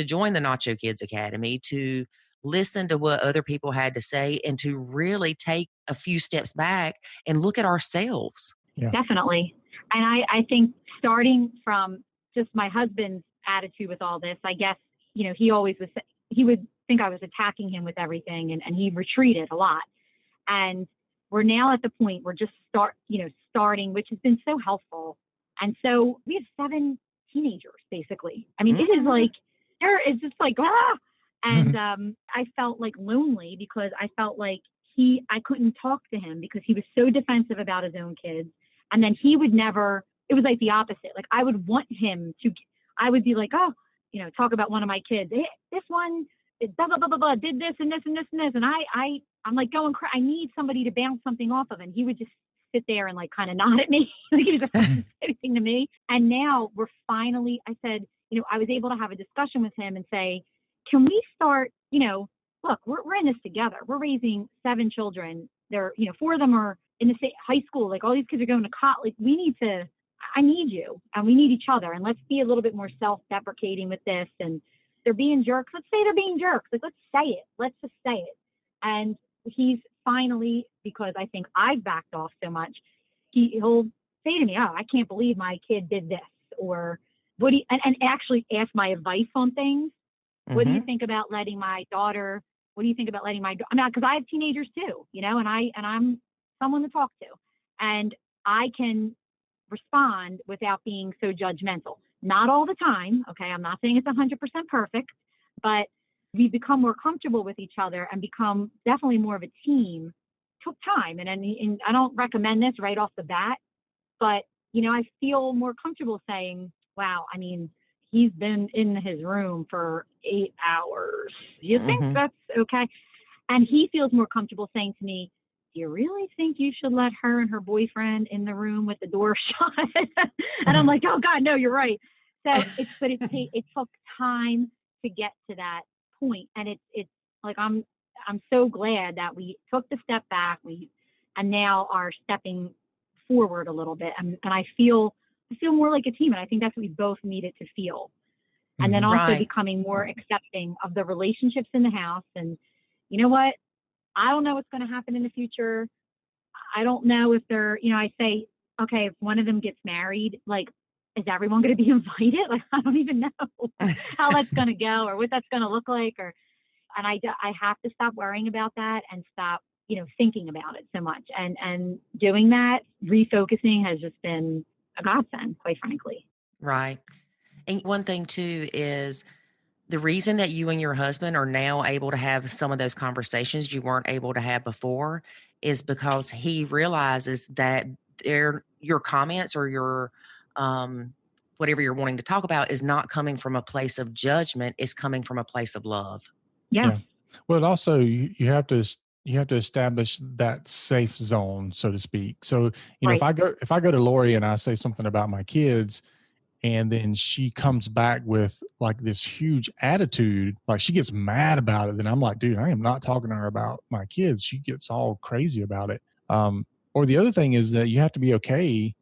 join the Nacho Kids Academy, to listen to what other people had to say, and to really take a few steps back and look at ourselves. Yeah. Definitely. And I think starting from just my husband's attitude with all this, I guess, he would think I was attacking him with everything, and he retreated a lot. And we're now at the point we're just starting, which has been so helpful. And so we have 7 teenagers, basically. I mean, it is like, it's just like, And I felt like lonely because I felt like I couldn't talk to him because he was so defensive about his own kids. And then he would never, it was like the opposite. Like I would want him to, I would be like, talk about one of my kids. Hey, this one, blah, blah, blah, blah, blah, did this and this and this and this. And I'm like going, I need somebody to bounce something off of. And he would just sit there and like kind of nod at me. Like he was just saying anything to me. And now we're finally, I said, you know, I was able to have a discussion with him and say, can we start, you know, look, we're in this together. We're raising 7 children. They're, you know, 4 of them are in the same high school. Like all these kids are going to college. Like I need you and we need each other. And let's be a little bit more self-deprecating with this. And they're being jerks. Let's say they're being jerks. Like, let's say it. Let's just say it. And he's finally, because I think I've backed off so much, he'll say to me, oh, I can't believe my kid did this. Or what do you, and actually ask my advice on things. Mm-hmm. What do you think about letting my daughter, I mean, because I have teenagers too, you know, and I'm someone to talk to. And I can respond without being so judgmental. Not all the time. Okay. I'm not saying it's 100% perfect, but we become more comfortable with each other and become definitely more of a team. Took time. And I don't recommend this right off the bat, but, you know, I feel more comfortable saying, wow, I mean, he's been in his room for 8 hours. You think that's okay? And he feels more comfortable saying to me, do you really think you should let her and her boyfriend in the room with the door shut? And I'm like, oh God, no, you're right. So it took time to get to that point. And it's like, I'm so glad that we took the step back. And now are stepping forward a little bit. And I feel more like a team. And I think that's what we both needed to feel. And then also becoming more accepting of the relationships in the house. And you know what? I don't know what's going to happen in the future. I don't know if they're, you know, I say, okay, if one of them gets married, like, is everyone going to be invited? Like, I don't even know how that's going to go or what that's going to look like. And I have to stop worrying about that and stop, you know, thinking about it so much. And doing that, refocusing has just been a godsend, quite frankly. Right. And one thing too is the reason that you and your husband are now able to have some of those conversations you weren't able to have before is because he realizes that your comments or your whatever you're wanting to talk about is not coming from a place of judgment. It's coming from a place of love. Yeah. Well, also you have to establish that safe zone, so to speak. So, you know, if I go to Lori and I say something about my kids, and then she comes back with like this huge attitude, like she gets mad about it, then I'm like, dude, I am not talking to her about my kids. She gets all crazy about it. Or the other thing is that you have to be okay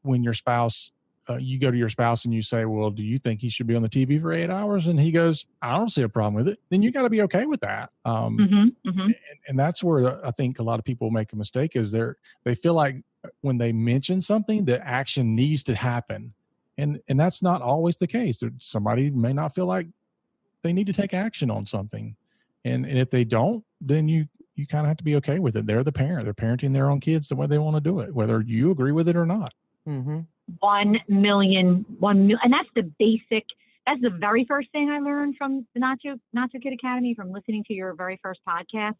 when your spouse, you go to your spouse and you say, well, do you think he should be on the TV for 8 hours? And he goes, I don't see a problem with it. Then you got to be okay with that. And that's where I think a lot of people make a mistake is they feel like when they mention something, the action needs to happen. And that's not always the case. Somebody may not feel like they need to take action on something. And if they don't, then you kind of have to be okay with it. They're the parent. They're parenting their own kids the way they want to do it, whether you agree with it or not. 1 million. And that's that's the very first thing I learned from the Nacho Kid Academy, from listening to your very first podcast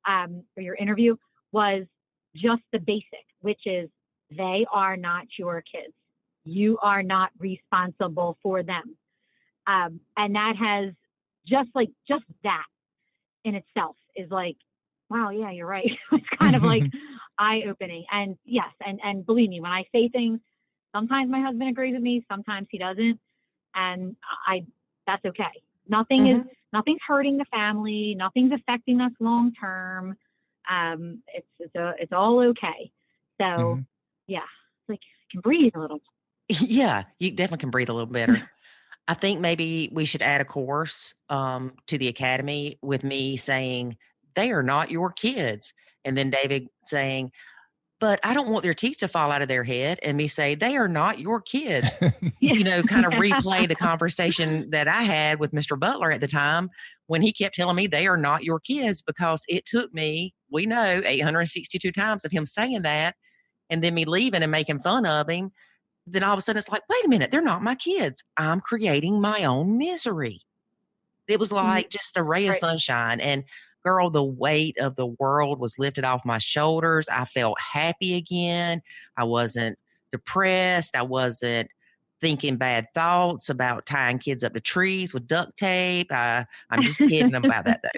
or your interview, was just the basic, which is they are not your kids. You are not responsible for them. And that has just that in itself is like, wow, yeah, you're right. It's kind of like eye-opening. And yes, and believe me, when I say things, sometimes my husband agrees with me, sometimes he doesn't. And that's okay. Nothing's hurting the family. Nothing's affecting us long-term. It's all okay. So yeah, it's like you can breathe a little. Yeah, you definitely can breathe a little better. I think maybe we should add a course to the academy with me saying, they are not your kids. And then David saying, but I don't want their teeth to fall out of their head. And me say, they are not your kids. You know, kind of replay the conversation that I had with Mr. Butler at the time when he kept telling me they are not your kids, because it took me, 862 times of him saying that and then me leaving and making fun of him. Then all of a sudden it's like, wait a minute, they're not my kids. I'm creating my own misery. It was like just a ray of sunshine. And girl, the weight of the world was lifted off my shoulders. I felt happy again. I wasn't depressed. I wasn't thinking bad thoughts about tying kids up to trees with duct tape. I'm just kidding about that though.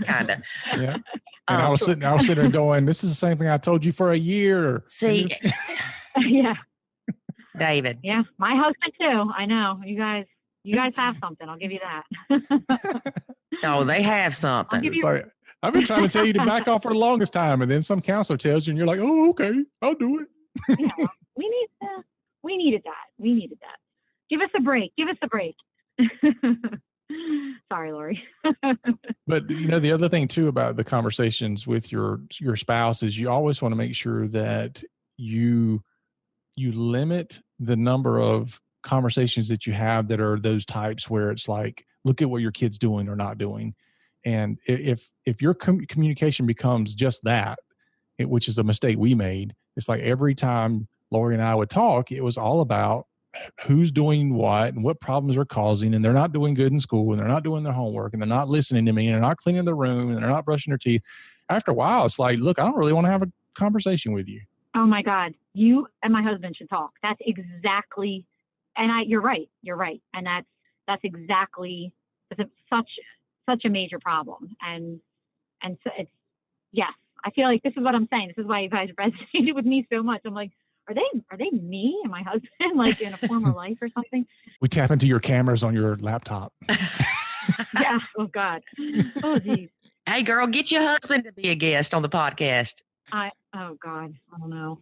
Kind of. Yeah. And I was sure. sitting there going, this is the same thing I told you for a year. See, Yeah. David. Yeah. My husband too. I know. You guys have something. I'll give you that. Oh, they have something. It's like, I've been trying to tell you to back off for the longest time. And then some counselor tells you and you're like, oh, okay, I'll do it. Yeah, we needed that. Give us a break. Sorry, Lori. But the other thing too about the conversations with your spouse is you always want to make sure that you limit the number of conversations that you have that are those types where it's like, look at what your kid's doing or not doing. And if your communication becomes just that, which is a mistake we made, it's like every time Lori and I would talk, it was all about who's doing what and what problems are causing, and they're not doing good in school, and they're not doing their homework, and they're not listening to me, and they're not cleaning the room, and they're not brushing their teeth. After a while, it's like, look, I don't really want to have a conversation with you. Oh my God, you and my husband should talk. That's exactly, and you're right, and that's exactly such a major problem, and so it's, yes, I feel like this is what I'm saying. This is why you guys resonated with me so much. I'm like, are they me and my husband, like in a former life or something? We tap into your cameras on your laptop. Yeah. Oh God. Oh geez. Hey girl, get your husband to be a guest on the podcast. Oh God. I don't know.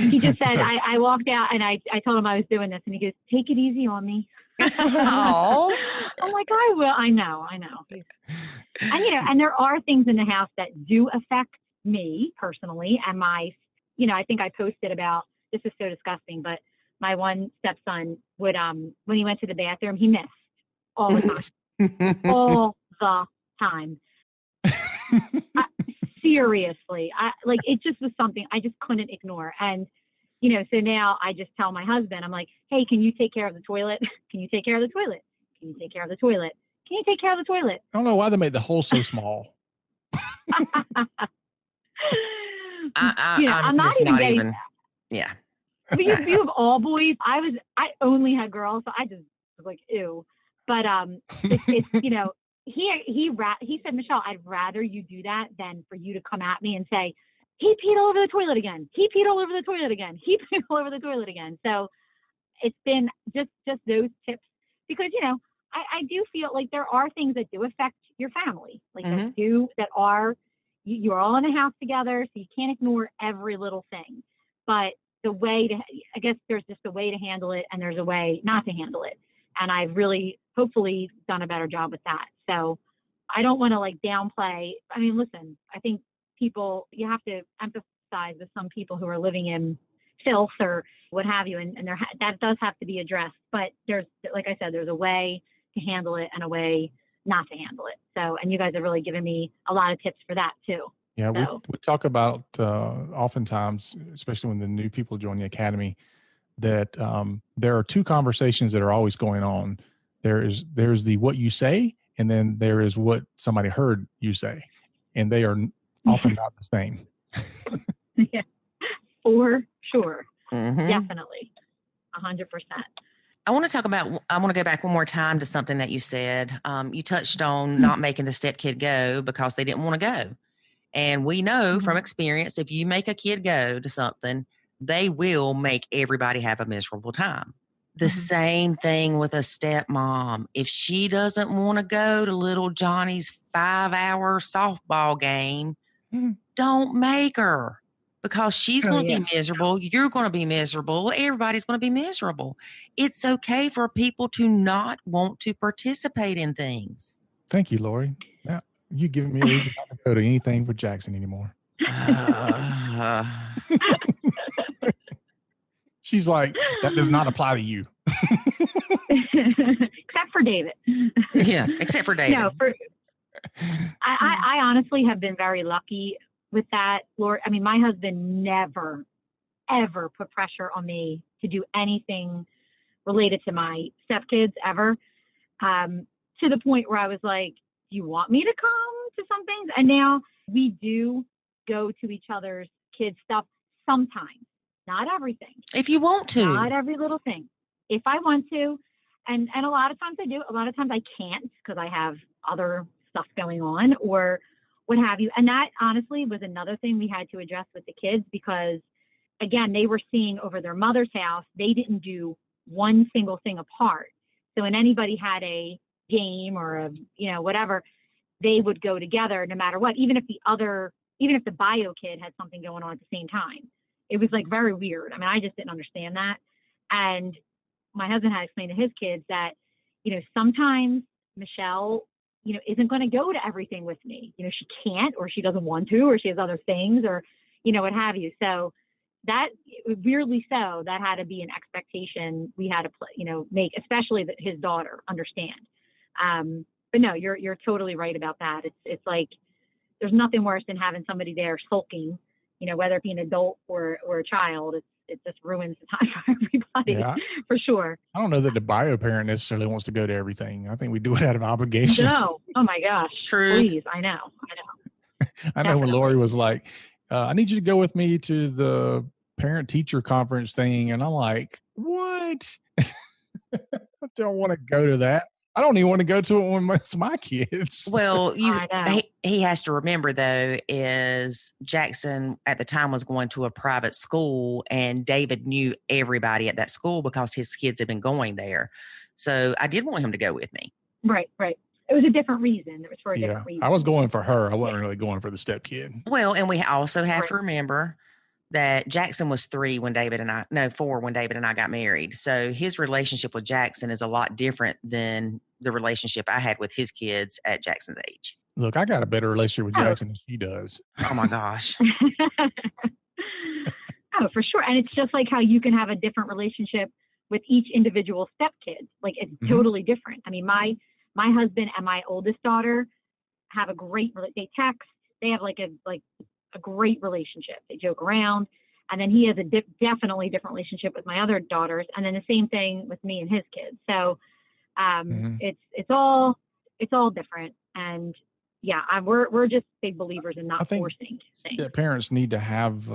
He just said, I walked out and I told him I was doing this, and he goes, take it easy on me. Oh. I'm like, I will. I know. And and there are things in the house that do affect me personally, and my, I think I posted about, this is so disgusting, but my one stepson would, when he went to the bathroom, he missed all the time. All the time. Seriously. It just was something I just couldn't ignore. And, so now I just tell my husband, I'm like, hey, can you take care of the toilet? Can you take care of the toilet? Can you take care of the toilet? Can you take care of the toilet? I don't know why they made the hole so small. I'm not even. Yeah. Because you have all boys. I only had girls, so I just was like, ew. But it's he said, Michelle, I'd rather you do that than for you to come at me and say, he peed all over the toilet again. He peed all over the toilet again. He peed all over the toilet again. So it's been just those tips, because I do feel like there are things that do affect your family, like that are. You're all in a house together, so you can't ignore every little thing. But I guess there's just a way to handle it, and there's a way not to handle it. And I've really, hopefully, done a better job with that. So I don't want to downplay. I mean, listen, I think people, you have to empathize with some people who are living in filth or what have you, and that does have to be addressed. But there's, like I said, there's a way to handle it and a way not to handle it. So, and you guys have really given me a lot of tips for that too. Yeah, we talk about oftentimes, especially when the new people join the academy, that there are two conversations that are always going on. There's the what you say, and then there is what somebody heard you say, and they are often not the same. Yeah, for sure, definitely, 100%. I want to go back one more time to something that you said. You touched on not making the stepkid go because they didn't want to go. And we know from experience, if you make a kid go to something, they will make everybody have a miserable time. The same thing with a stepmom. If she doesn't want to go to little Johnny's 5-hour softball game, don't make her. Because she's going to be miserable. You're going to be miserable. Everybody's going to be miserable. It's okay for people to not want to participate in things. Thank you, Lori. Now, you giving me a reason not to go to anything for Jackson anymore. She's like, that does not apply to you. Except for David. Yeah, except for David. No, I honestly have been very lucky with that, Lord. I mean, my husband never, ever put pressure on me to do anything related to my stepkids ever, to the point where I was like, do you want me to come to some things? And now we do go to each other's kids' stuff sometimes, not everything. If you want to. Not every little thing. If I want to. And a lot of times I do. A lot of times I can't because I have other stuff going on, or what have you. And that honestly was another thing we had to address with the kids, because again, they were seeing over their mother's house, they didn't do one single thing apart. So when anybody had a game or a, whatever, they would go together no matter what, even if the bio kid had something going on at the same time. It was like very weird. I mean, I just didn't understand that. And my husband had explained to his kids that, sometimes Michelle, isn't going to go to everything with me. She can't, or she doesn't want to, or she has other things, or, what have you. So that, weirdly so, that had to be an expectation we had to make, especially his daughter understand. But no, you're totally right about that. It's like, there's nothing worse than having somebody there sulking, whether it be an adult or a child. It just ruins the time for everybody, for sure. I don't know that the bio parent necessarily wants to go to everything. I think we do it out of obligation. No. Oh my gosh. Truth. Please. I know. I know when Lori was like, I need you to go with me to the parent teacher conference thing. And I'm like, what? I don't want to go to that. I don't even want to go to it when it's my kids. Well, he has to remember, though, is Jackson at the time was going to a private school, and David knew everybody at that school because his kids had been going there. So I did want him to go with me. Right. It was a different reason. It was for a different reason. I was going for her. I wasn't really going for the stepkid. Well, and we also have to remember that Jackson was 4 when David and I got married. So his relationship with Jackson is a lot different than the relationship I had with his kids at Jackson's age. Look, I got a better relationship with Jackson than she does. Oh my gosh. Oh, for sure. And it's just like how you can have a different relationship with each individual stepkid. Like, it's totally different. I mean, my husband and my oldest daughter have they text, they have like a great relationship. They joke around. And then he has a definitely different relationship with my other daughters. And then the same thing with me and his kids. So it's all different. And we're just big believers in not forcing things. That parents need to have,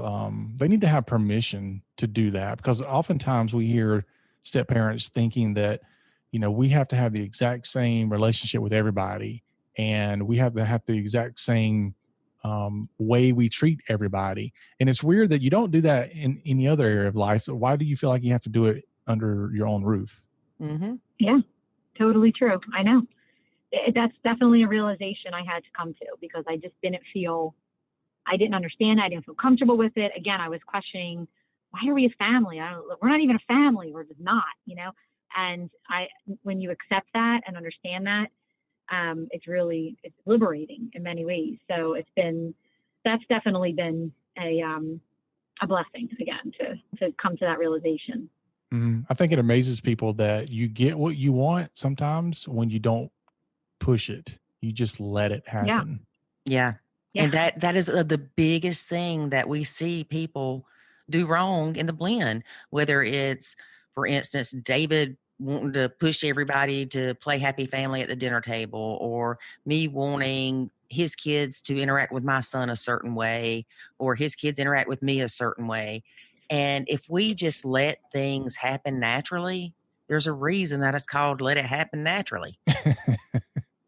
they need to have permission to do that, because oftentimes we hear step parents thinking that, we have to have the exact same relationship with everybody, and we have to have the exact same way we treat everybody. And it's weird that you don't do that in any other area of life. So why do you feel like you have to do it under your own roof? Mm-hmm. Yeah, totally true. I know. That's definitely a realization I had to come to, because I just didn't understand. I didn't feel comfortable with it. Again, I was questioning, why are we a family? We're not even a family. We're just not, and when you accept that and understand that, it's liberating in many ways. So that's definitely been a blessing, again, to come to that realization. I think it amazes people that you get what you want sometimes when you don't push it. You just let it happen. Yeah. And that is the biggest thing that we see people do wrong in the blend, whether it's, for instance, David wanting to push everybody to play happy family at the dinner table, or me wanting his kids to interact with my son a certain way, or his kids interact with me a certain way. And if we just let things happen naturally, there's a reason that it's called Let It Happen Naturally.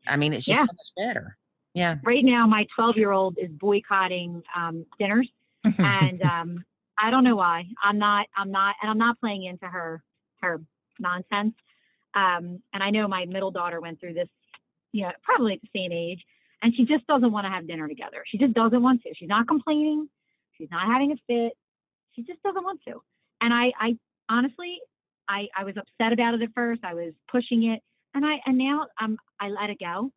I mean, it's just so much better. Yeah. Right now, my 12-year-old is boycotting dinners, and I don't know why. I'm not playing into her nonsense. And I know my middle daughter went through this, probably at the same age, and she just doesn't want to have dinner together. She just doesn't want to. She's not complaining. She's not having a fit. She just doesn't want to. And I honestly, I was upset about it at first. I was pushing it, and now I let it go.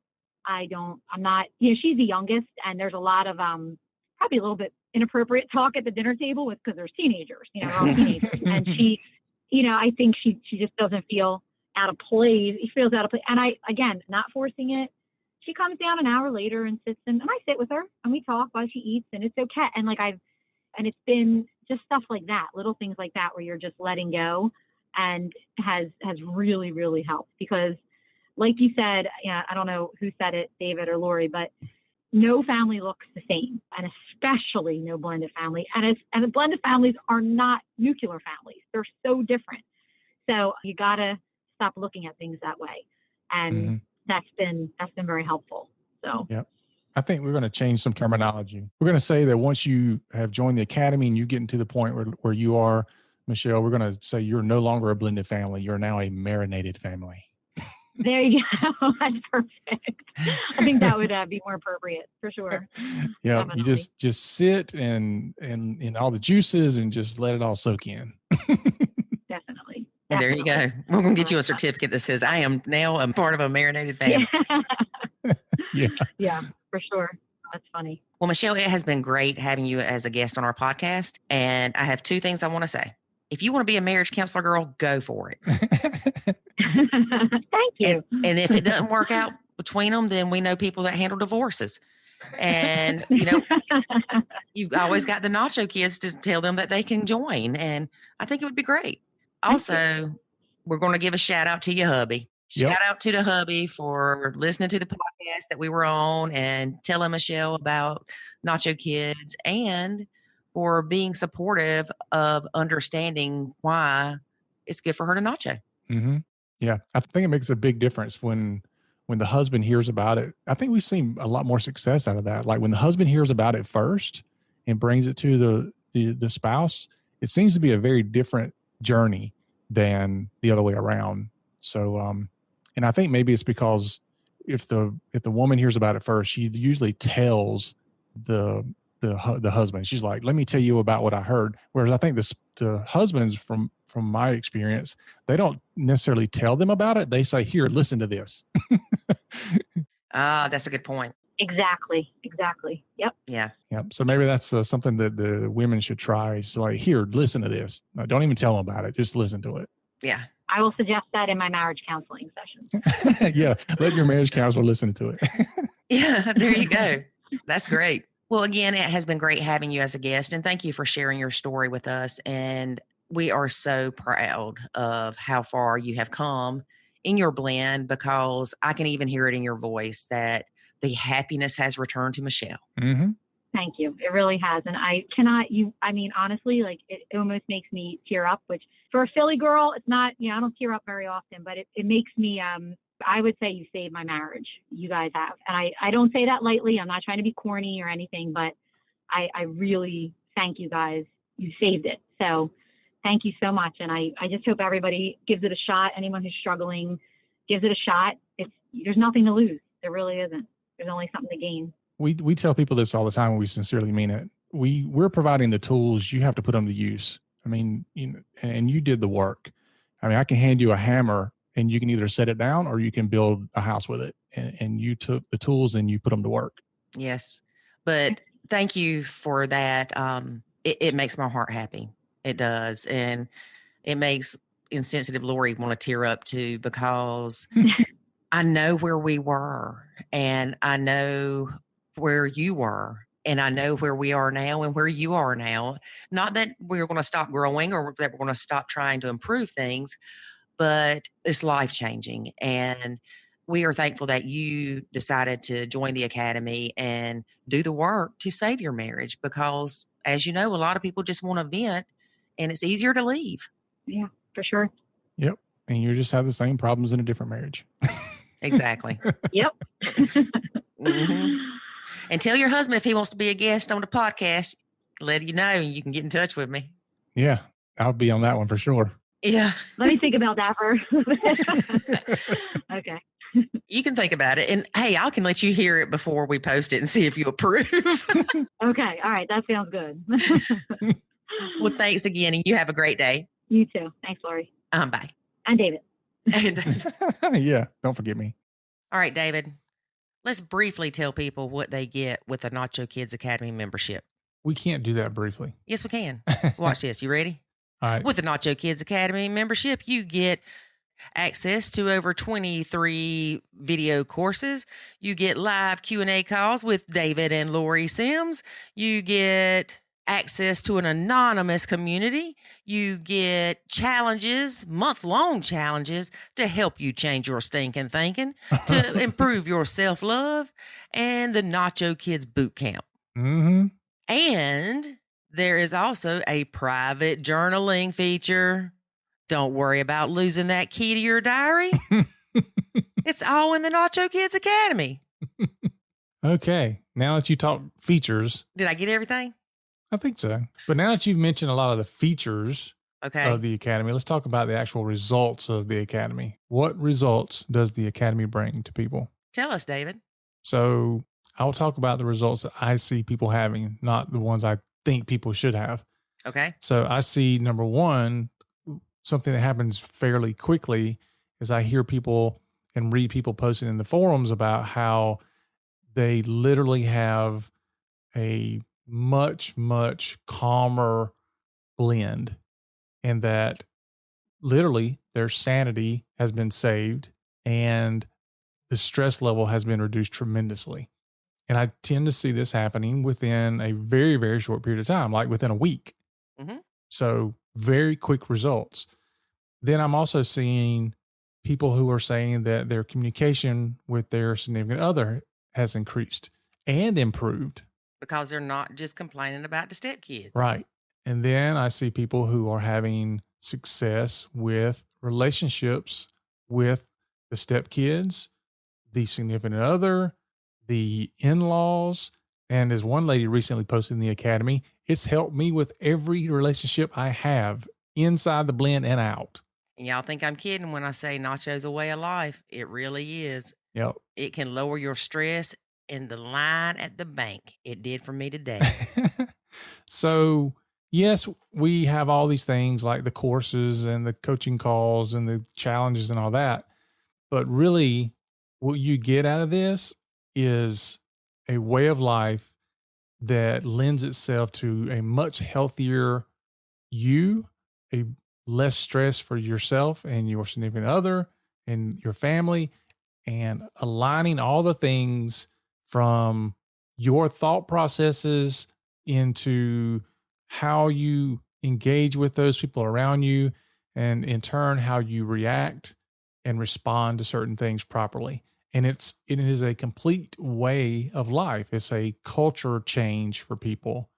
I'm not, she's the youngest, and there's a lot of probably a little bit inappropriate talk at the dinner table because there's teenagers, we're all teenagers. And she, I think she just doesn't feel out of place. She feels out of place. And again, not forcing it. She comes down an hour later and sits and I sit with her and we talk while she eats, and it's okay. And and it's been just stuff like that, little things like that, where you're just letting go, and has really, really helped. Because like you said, I don't know who said it, David or Lori, but no family looks the same, and especially no blended family. And the blended families are not nuclear families. They're so different. So you got to stop looking at things that way. And that's been very helpful. So, yep. I think we're going to change some terminology. We're going to say that once you have joined the academy and you get into the point where you are, Michelle, we're going to say you're no longer a blended family. You're now a marinated family. There you go. That's perfect. I think that would be more appropriate for sure. Yeah, Definitely. you just sit and all the juices and just let it all soak in. Definitely. And there you go. We're going to get you a certificate that says, I am now a part of a marinated family. Yeah. Yeah, for sure. That's funny. Well, Michelle, it has been great having you as a guest on our podcast. And I have two things I want to say. If you want to be a marriage counselor, girl, go for it. Thank you. And if it doesn't work out between them, then we know people that handle divorces. And, you've always got the Nacho Kids to tell them that they can join. And I think it would be great. Also, we're going to give a shout out to your hubby. Yep. Shout out to the hubby for listening to the podcast that we were on and telling Michelle about Nacho Kids and for being supportive of understanding why it's good for her to nacho. Mm-hmm. Yeah. I think it makes a big difference when the husband hears about it. I think we've seen a lot more success out of that. Like when the husband hears about it first and brings it to the spouse, it seems to be a very different journey than the other way around. So, and I think maybe it's because if the woman hears about it first, she usually tells the husband. She's like, "Let me tell you about what I heard." Whereas I think the husbands, from my experience, they don't necessarily tell them about it. They say, "Here, listen to this." That's a good point. Exactly. Yep. Yeah. Yep. So maybe that's something that the women should try. Is like, "Here, listen to this." No, don't even tell them about it. Just listen to it. Yeah. I will suggest that in my marriage counseling session. Yeah. Let your marriage counselor listen to it. Yeah. There you go. That's great. Well, again, it has been great having you as a guest, and thank you for sharing your story with us. And we are so proud of how far you have come in your blend, because I can even hear it in your voice that the happiness has returned to Michelle. Mm-hmm. Thank you. It really has. And honestly, like it almost makes me tear up, which for a Philly girl, it's not, I don't tear up very often, but it makes me, I would say you saved my marriage. You guys have. And I don't say that lightly. I'm not trying to be corny or anything, but I really thank you guys. You saved it. So thank you so much. And I just hope everybody gives it a shot. Anyone who's struggling gives it a shot. There's nothing to lose. There really isn't. There's only something to gain. We tell people this all the time, and we sincerely mean it. We're providing the tools. You have to put them to use. I mean, and you did the work. I mean, I can hand you a hammer and you can either set it down or you can build a house with it. And you took the tools and you put them to work. Yes. But thank you for that. It makes my heart happy. It does. And it makes insensitive Lori want to tear up too, because I know where we were and I know where you were and I know where we are now and where you are now. Not that we're going to stop growing or that we're going to stop trying to improve things, but it's life-changing. And we are thankful that you decided to join the academy and do the work to save your marriage, because as you know, a lot of people just want to vent and it's easier to leave. Yeah, for sure. Yep. And you just have the same problems in a different marriage. Exactly. Yep. Mm-hmm. And tell your husband if he wants to be a guest on the podcast, let you know. You can get in touch with me. Yeah, I'll be on that one for sure. Yeah. Let me think about that first. Okay. You can think about it. And hey, I can let you hear it before we post it and see if you approve. Okay. All right. That sounds good. Well, thanks again. And you have a great day. You too. Thanks, Lori. Bye. And David. Yeah. Don't forget me. All right, David. Let's briefly tell people what they get with a Nacho Kids Academy membership. We can't do that briefly. Yes, we can. Watch this. You ready? All right. With the Nacho Kids Academy membership, you get access to over 23 video courses. You get live Q&A calls with David and Lori Sims. You get access to an anonymous community. You get challenges, month-long challenges to help you change your stinking thinking, to improve your self-love, and the Nacho Kids Boot Camp. Mm-hmm. And there is also a private journaling feature. Don't worry about losing that key to your diary. It's all in the Nacho Kids Academy. Okay. now that you talk features, Did I get everything? I think so. But now that you've mentioned a lot of the features Okay. of the Academy, let's talk about the actual results of the Academy. What results does the Academy bring to people? Tell us, David. So I'll talk about the results that I see people having, not the ones I think people should have. Okay. So I see, number one, something that happens fairly quickly is I hear people and read people posting in the forums about how they literally have a much, much calmer blend, and that literally their sanity has been saved and the stress level has been reduced tremendously. And I tend to see this happening within a very, very short period of time, like within a week. Mm-hmm. So very quick results. Then I'm also seeing people who are saying that their communication with their significant other has increased and improved. Because they're not just complaining about the stepkids. Right. And then I see people who are having success with relationships with the stepkids, the significant other, the in-laws. And as one lady recently posted in the Academy, it's helped me with every relationship I have inside the blend and out. And y'all think I'm kidding when I say Nacho's a way of life. It really is. Yep. It can lower your stress in the line at the bank. It did for me today. So, yes, we have all these things like the courses and the coaching calls and the challenges and all that. But really, what you get out of this is a way of life that lends itself to a much healthier you, a less stress for yourself and your significant other and your family, and aligning all the things from your thought processes into how you engage with those people around you, and in turn, how you react and respond to certain things properly. And it is a complete way of life. It's a culture change for people.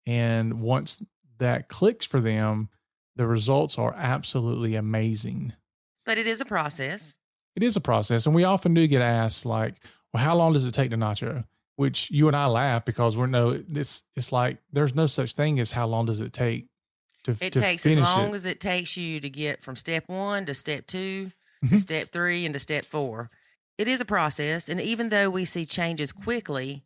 And once that clicks for them, the results are absolutely amazing. But it is a process. It is a process. And we often do get asked, like, well, how long does it take to nacho? Which you and I laugh because it's like there's no such thing as how long does it take to finish it. It takes as long as it takes you to get from step 1 to step 2 to step 3 and to step 4. It is a process. And even though we see changes quickly,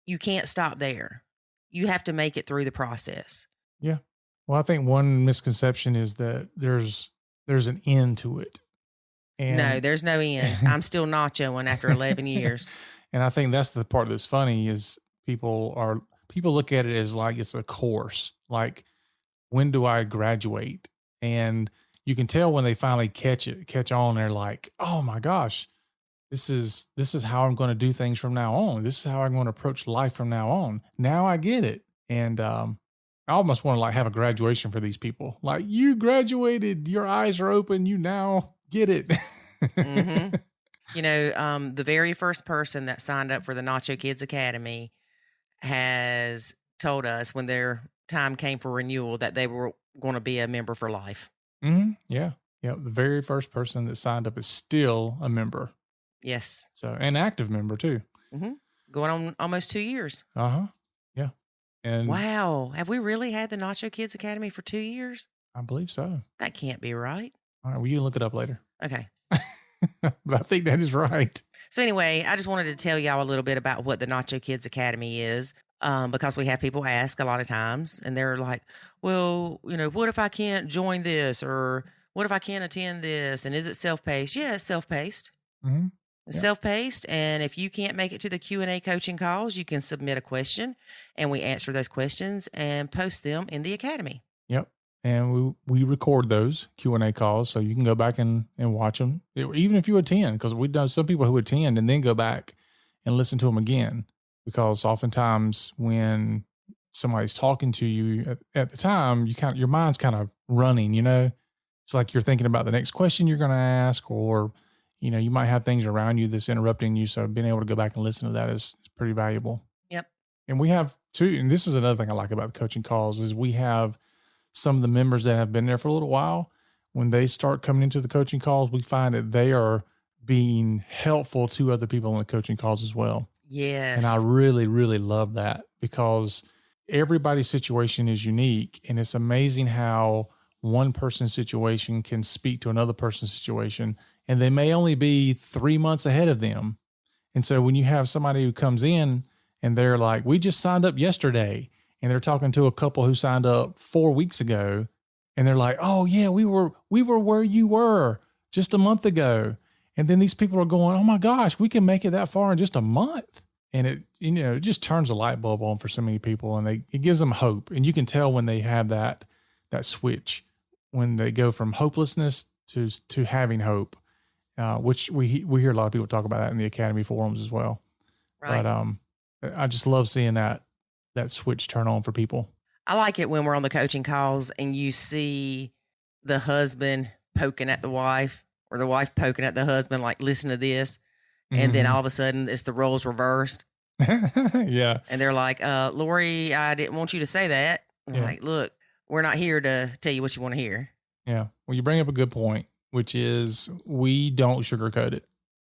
you can't stop there. You have to make it through the process. Yeah. Well, I think one misconception is that there's an end to it. And no, there's no end. I'm still nachoing after 11 years. And I think that's the part that's funny is people look at it as like it's a course. Like, when do I graduate? And you can tell when they finally catch on, they're like, oh my gosh, this is how I'm going to do things from now on. This is how I'm going to approach life from now on. Now I get it. And I almost want to like have a graduation for these people. Like, you graduated, your eyes are open, you now get it. Mm-hmm. You know, the very first person that signed up for the Nacho Kids Academy has told us when their time came for renewal that they were going to be a member for life. Mm-hmm. Yeah. Yeah. The very first person that signed up is still a member. Yes. So, an active member too. Mm-hmm. Going on almost 2 years. Uh-huh. Yeah. And wow. Have we really had the Nacho Kids Academy for 2 years? I believe so. That can't be right. All right. Well, you can look it up later. Okay. But I think that is right. So anyway, I just wanted to tell y'all a little bit about what the Nacho Kids Academy is, because we have people ask a lot of times, and they're like, well, you know, what if I can't join this, or what if I can't attend this, and is it self-paced? Yeah, it's self-paced. Mm-hmm. It's self-paced, and if you can't make it to the Q&A coaching calls, you can submit a question, and we answer those questions and post them in the Academy. Yep. And we record those Q&A calls, so you can go back and watch them, even if you attend, because we know some people who attend and then go back and listen to them again, because oftentimes when somebody's talking to you at the time, your mind's kind of running, you know, it's like you're thinking about the next question you're going to ask, or, you know, you might have things around you that's interrupting you. So being able to go back and listen to that is pretty valuable. Yep. And we have too, and this is another thing I like about the coaching calls, is we have some of the members that have been there for a little while. When they start coming into the coaching calls, we find that they are being helpful to other people in the coaching calls as well. Yes. And I really, really love that because everybody's situation is unique. And it's amazing how one person's situation can speak to another person's situation. And they may only be 3 months ahead of them. And so when you have somebody who comes in and they're like, we just signed up yesterday, and they're talking to a couple who signed up 4 weeks ago, and they're like, oh yeah, we were where you were just a month ago. And then these people are going, oh my gosh, we can make it that far in just a month. And it just turns a light bulb on for so many people, and it gives them hope. And you can tell when they have that switch, when they go from hopelessness to having hope, which we hear a lot of people talk about that in the Academy forums as well. Right. But I just love seeing that switch turn on for people. I like it when we're on the coaching calls and you see the husband poking at the wife or the wife poking at the husband, like, listen to this. And then all of a sudden it's the roles reversed. Yeah. And they're like, Lori, I didn't want you to say that. I'm like, look, we're not here to tell you what you want to hear. Yeah. Well, you bring up a good point, which is we don't sugarcoat it.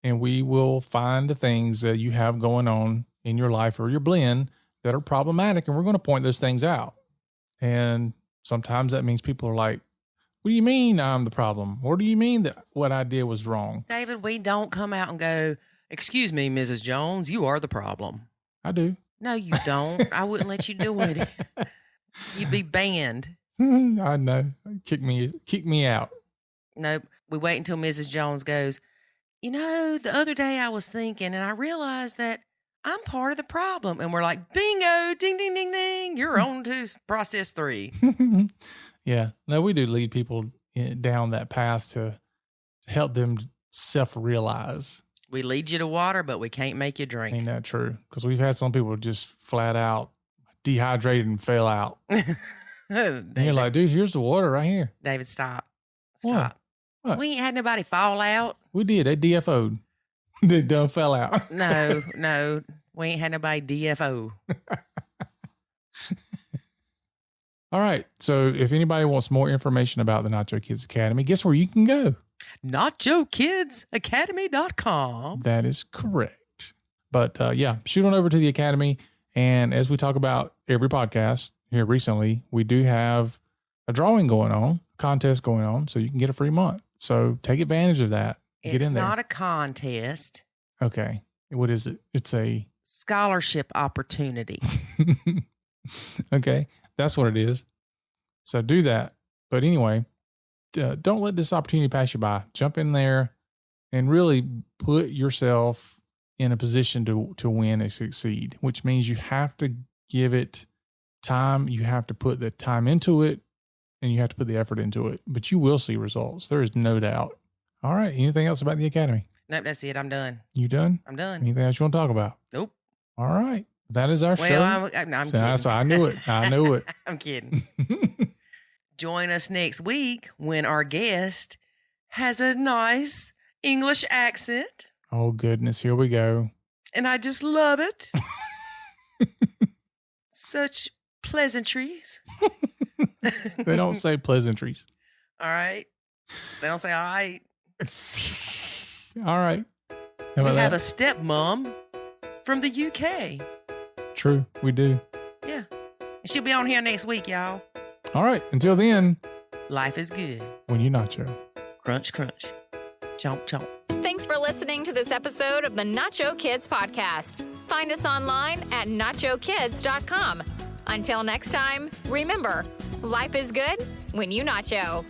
And we will find the things that you have going on in your life or your blend that are problematic. And we're going to point those things out. And sometimes that means people are like, what do you mean I'm the problem? Or do you mean that what I did was wrong? David, we don't come out and go, excuse me, Mrs. Jones, you are the problem. I do. No, you don't. I wouldn't let you do it. You'd be banned. I know. Kick me out. Nope. We wait until Mrs. Jones goes, the other day I was thinking and I realized that I'm part of the problem. And we're like, bingo, ding, ding, ding, ding. You're on to process 3. Yeah. No, we do lead people down that path to help them self-realize. We lead you to water, but we can't make you drink. Ain't that true? Because we've had some people just flat out dehydrated and fell out. And you're like, dude, here's the water right here. David, stop. What? We ain't had nobody fall out. We did. They DFO'd. They done fell out. No. We ain't had nobody DFO. All right. So if anybody wants more information about the Nacho Kids Academy, guess where you can go? NachoKidsAcademy.com. That is correct. But shoot on over to the Academy. And as we talk about every podcast here recently, we do have a drawing going on, contest going on, so you can get a free month. So take advantage of that. Get in there. It's not a contest. Okay. What is it? It's a scholarship opportunity. Okay. That's what it is. So do that. But anyway, don't let this opportunity pass you by. Jump in there and really put yourself in a position to win and succeed, which means you have to give it time. You have to put the time into it and you have to put the effort into it, but you will see results. There is no doubt. All right. Anything else about the Academy? Nope. That's it. I'm done. You done? I'm done. Anything else you want to talk about? Nope. All right. That is our show. I'm kidding. So I knew it. I'm kidding. Join us next week when our guest has a nice English accent. Oh, goodness. Here we go. And I just love it. Such pleasantries. They don't say pleasantries. All right. They don't say all right. All right. We have a stepmom from the UK. True. We do. Yeah. And she'll be on here next week, y'all. All right. Until then. Life is good. When you nacho. Crunch, crunch. Chomp, chomp. Thanks for listening to this episode of the Nacho Kids Podcast. Find us online at nachokids.com. Until next time, remember, life is good when you nacho.